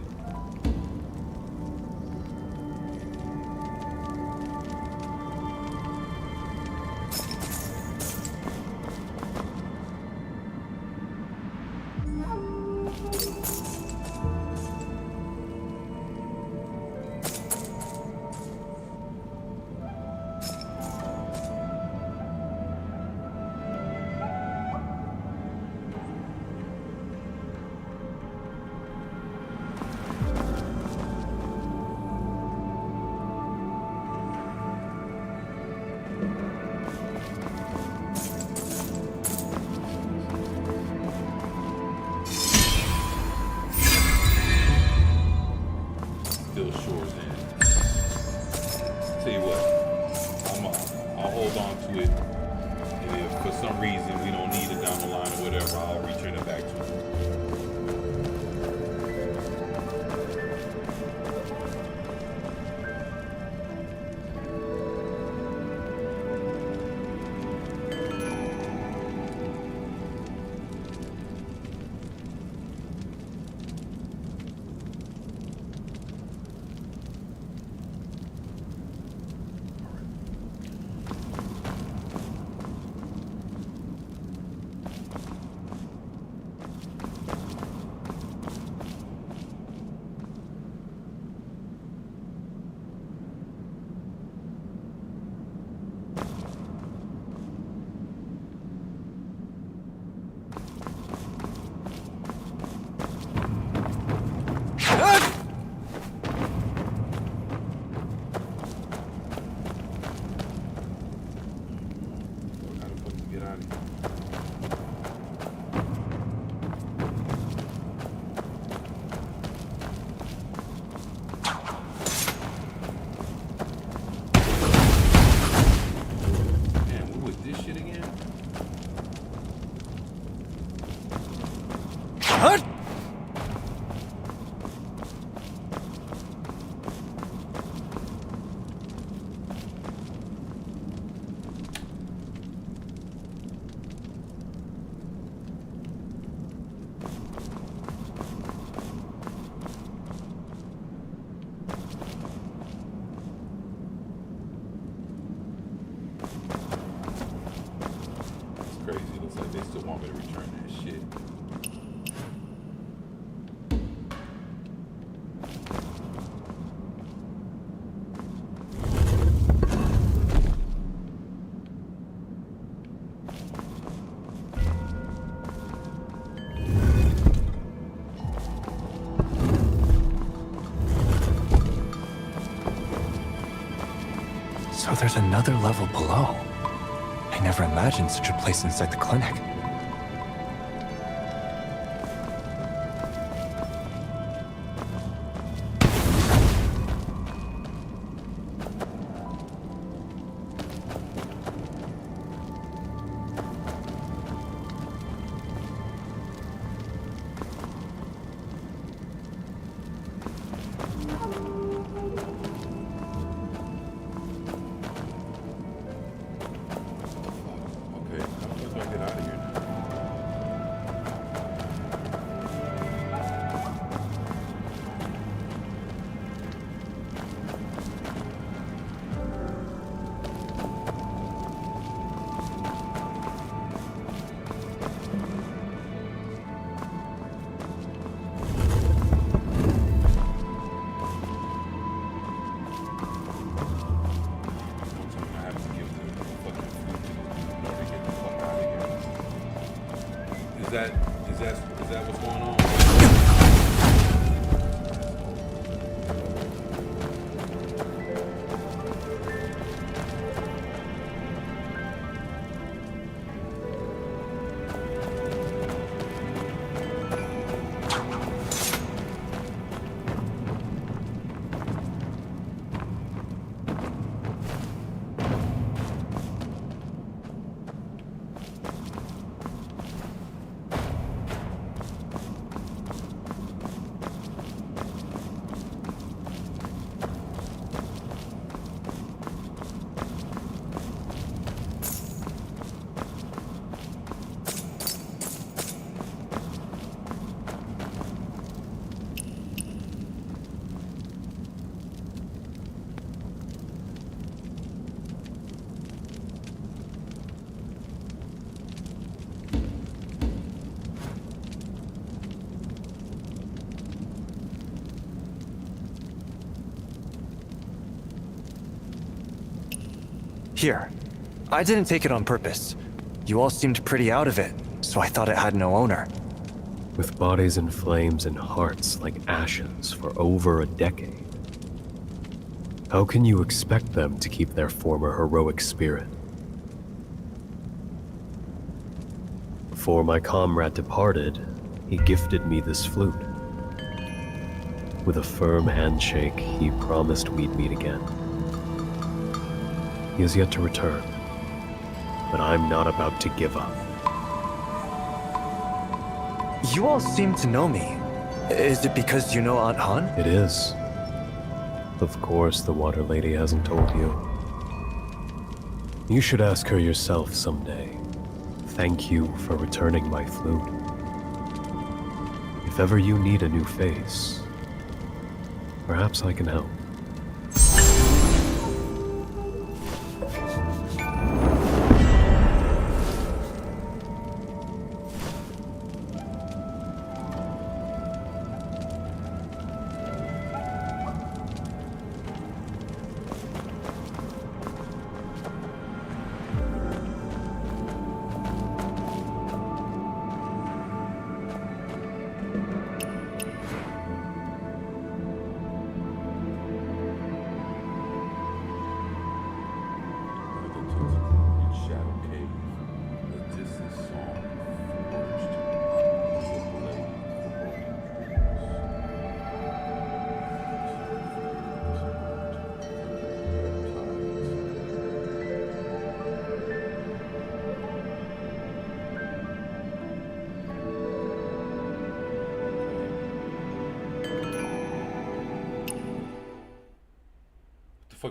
out of here. So there's another level below. I never imagined such a place inside the clinic. Is that what's going on? Here. I didn't take it on purpose. You all seemed pretty out of it, so I thought it had no owner. With bodies in flames and hearts like ashes for over a decade, how can you expect them to keep their former heroic spirit? Before my comrade departed, he gifted me this flute. With a firm handshake, he promised we'd meet again. He has yet to return, but I'm not about to give up. You all seem to know me. Is it because you know Aunt Han? It is. Of course, the Water Lady hasn't told you. You should ask her yourself someday. Thank you for returning my flute. If ever you need a new face, perhaps I can help.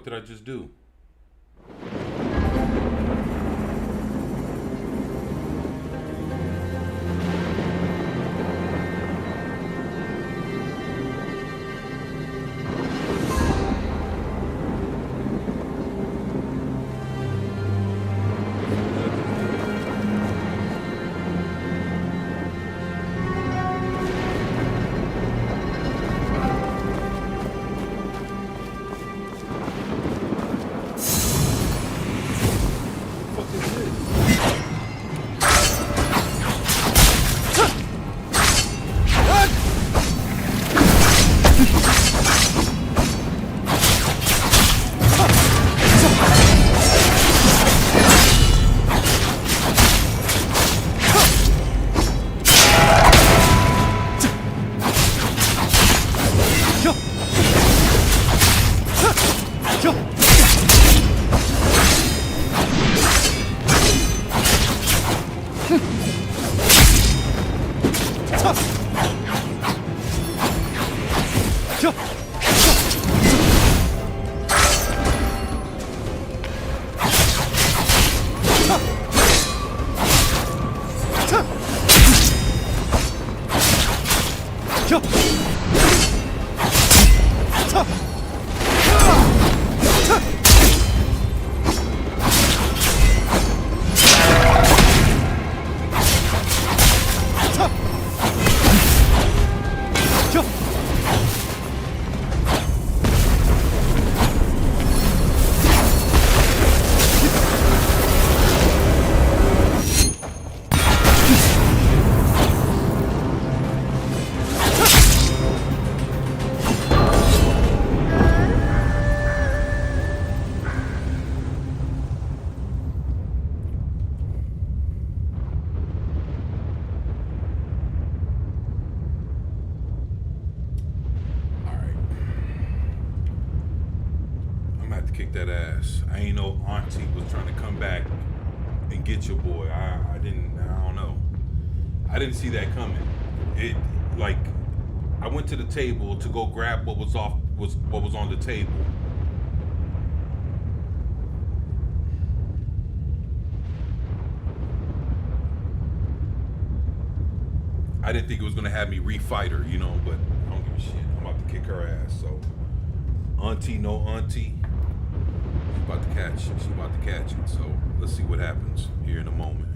fuck did I just do? Kick that ass. I ain't know Auntie was trying to come back and get your boy. I don't know. I didn't see that coming. It, like, I went to the table to go grab what was on the table. I didn't think it was gonna have me refight her, you know, but I don't give a shit. I'm about to kick her ass. So Auntie, no Auntie. She's about to catch it. So let's see what happens here in a moment.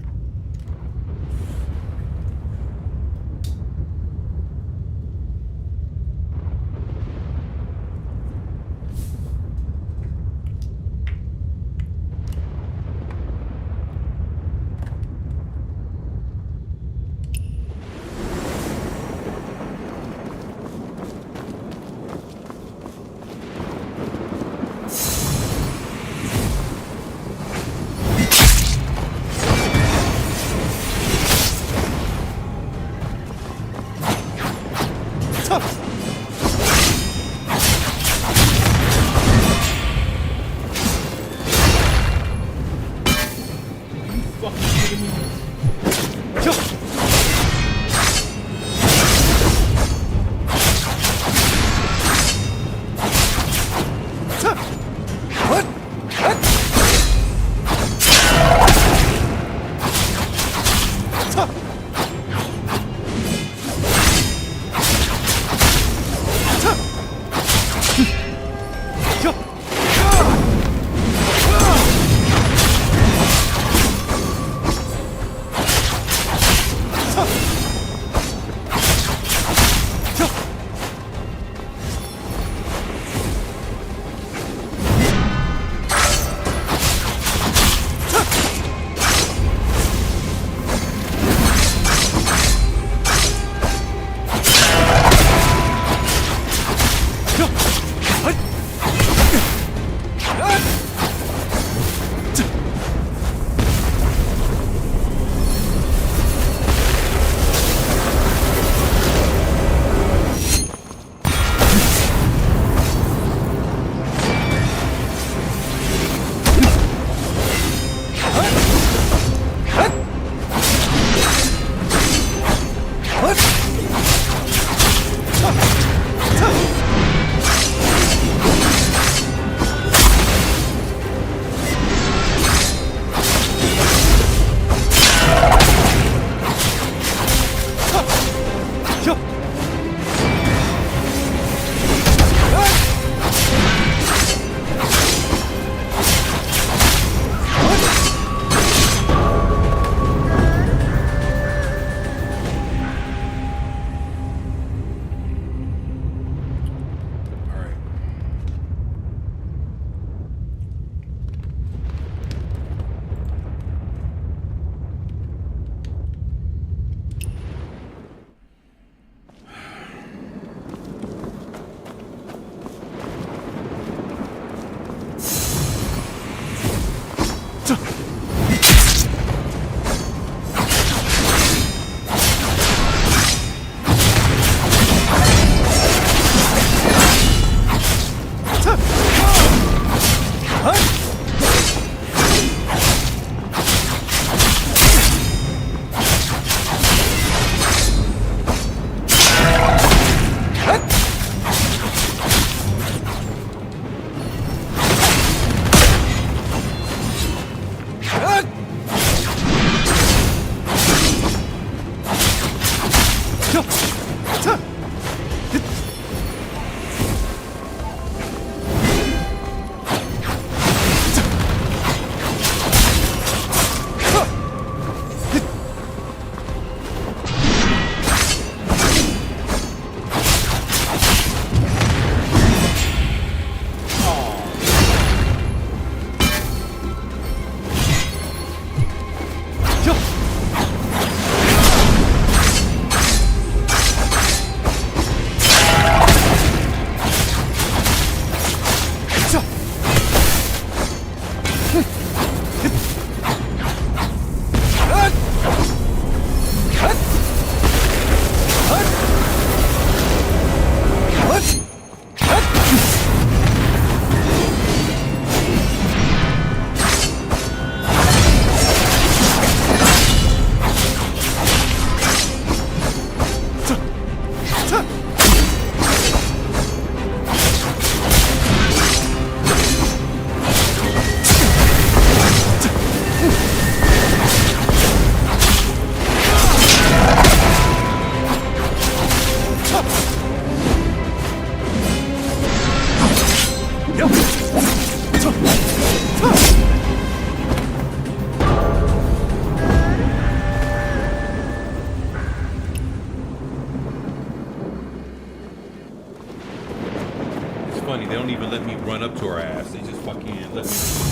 Funny, they don't even let me run up to her ass. They just fucking let me.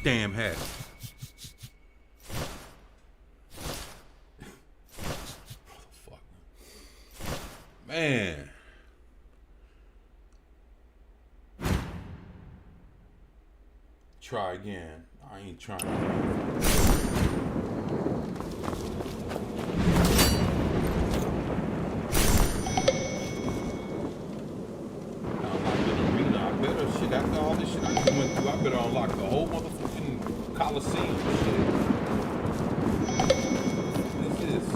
damn hat. Man. Try again. I ain't trying. Shit, after all this shit I just went through, I better unlock the whole motherfucking Coliseum shit. What is this?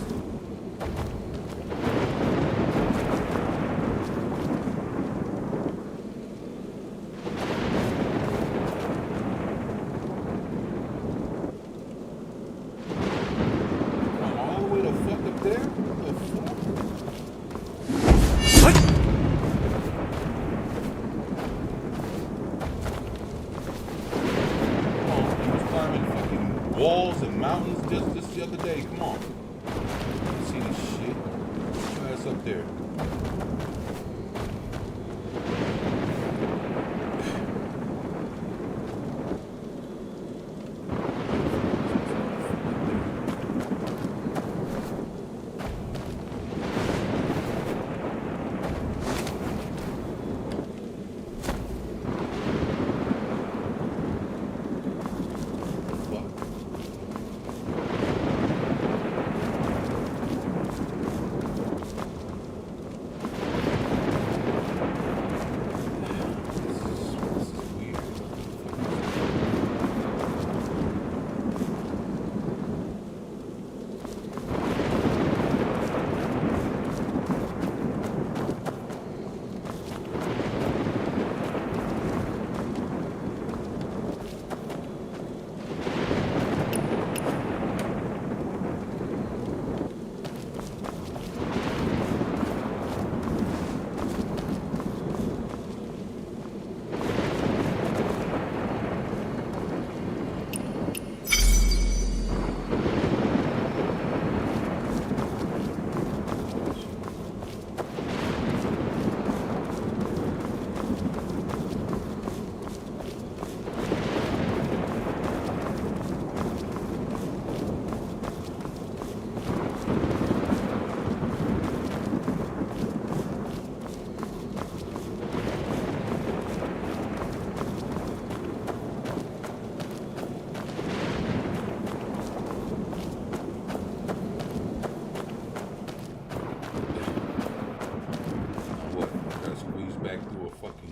I'm all the way the fuck up there? What the fuck? Walls and mountains just the other day. Come on. See this shit. Get your ass up there.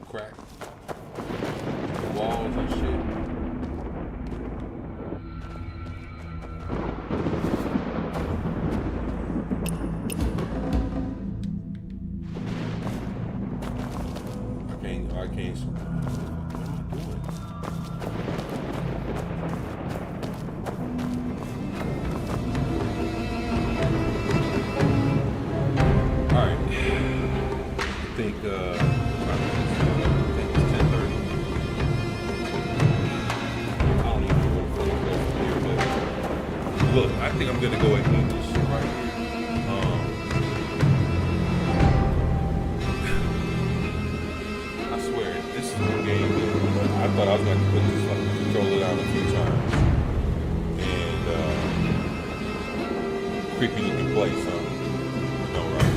Crack the walls and shit. I can't. What am I doing? All right. I think. Look, I think I'm gonna go and eat this shit right here. I swear, this is a game that I thought I was gonna put this fucking controller down a few times. And creepy looking place, huh? No, right?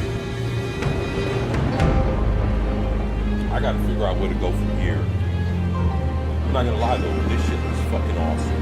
I gotta figure out where to go from here. I'm not gonna lie though, this shit is fucking awesome.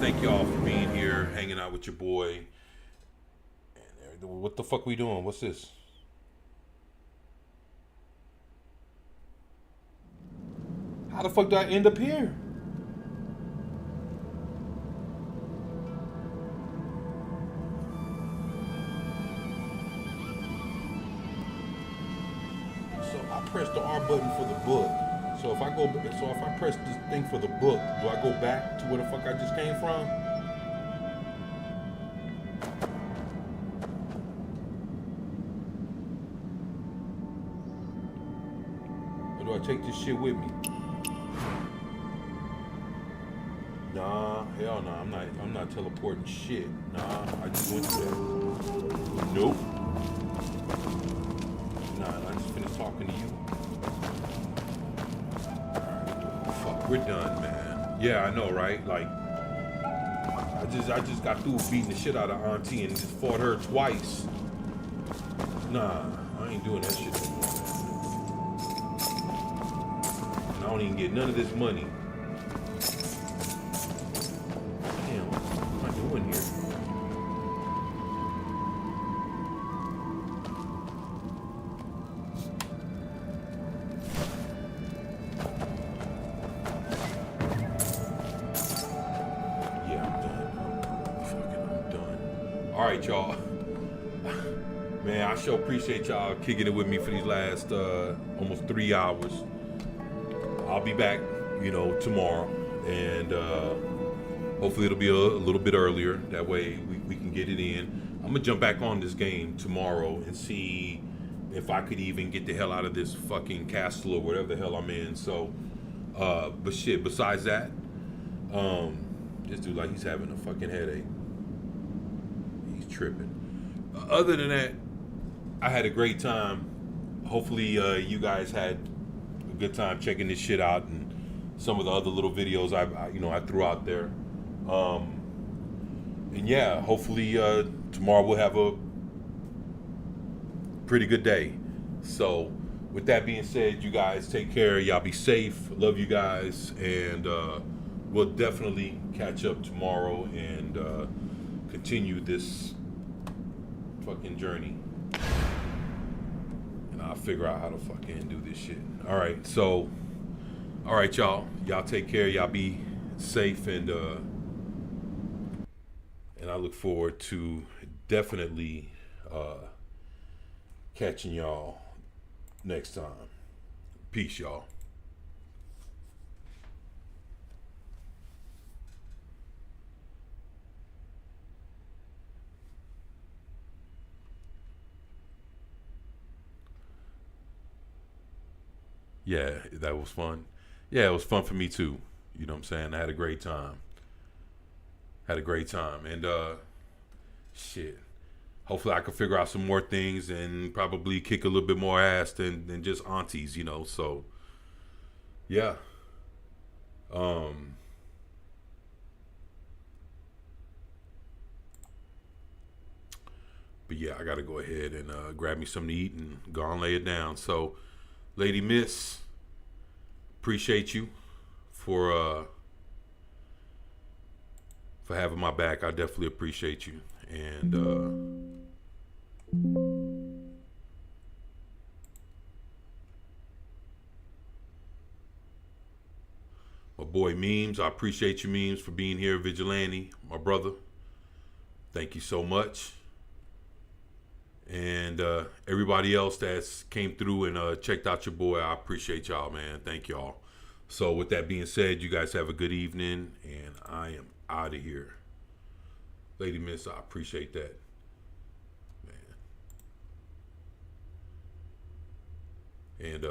Thank y'all for being here, hanging out with your boy. What the fuck we doing? What's this? How the fuck did I end up here? So I pressed the R button for the book. So So if I press this thing for the book, do I go back to where the fuck I just came from? Or do I take this shit with me? Nah, hell nah, I'm not teleporting shit. Nah, I just went to that. Nope. Nah, I just finished talking to you. Fuck, we're done, man. Yeah, I know, right? Like, I just got through beating the shit out of Auntie and just fought her twice. Nah, I ain't doing that shit no more, man. And I don't even get none of this money. Damn, what am I doing here? All right, y'all. Man, I sure appreciate y'all kicking it with me for these last almost 3 hours. I'll be back, tomorrow, and hopefully it'll be a little bit earlier. That way we can get it in. I'm gonna jump back on this game tomorrow and see if I could even get the hell out of this fucking castle or whatever the hell I'm in. So, but shit. Besides that, this dude like he's having a fucking headache. Tripping. Other than that, I had a great time. Hopefully you guys had a good time checking this shit out and some of the other little videos I threw out there. And yeah, hopefully tomorrow we'll have a pretty good day. So with that being said, you guys take care. Y'all be safe. Love you guys, and we'll definitely catch up tomorrow and continue this fucking journey, and I'll figure out how to fucking do this shit. All right, y'all take care. Y'all be safe, and I look forward to definitely catching y'all next time. Peace, y'all. Yeah, that was fun. Yeah, it was fun for me too. You know what I'm saying? I had a great time. And shit. Hopefully I can figure out some more things and probably kick a little bit more ass than just aunties, so yeah. But yeah, I gotta go ahead and grab me something to eat and go and lay it down. So Lady Miss, appreciate you for having my back. I definitely appreciate you. And my boy Memes, I appreciate you, Memes, for being here. Vigilante, my brother, thank you so much. And everybody else that's came through and checked out your boy, I appreciate y'all, man. Thank y'all. So with that being said, you guys have a good evening, and I am out of here. Lady Miss, I appreciate that, man. And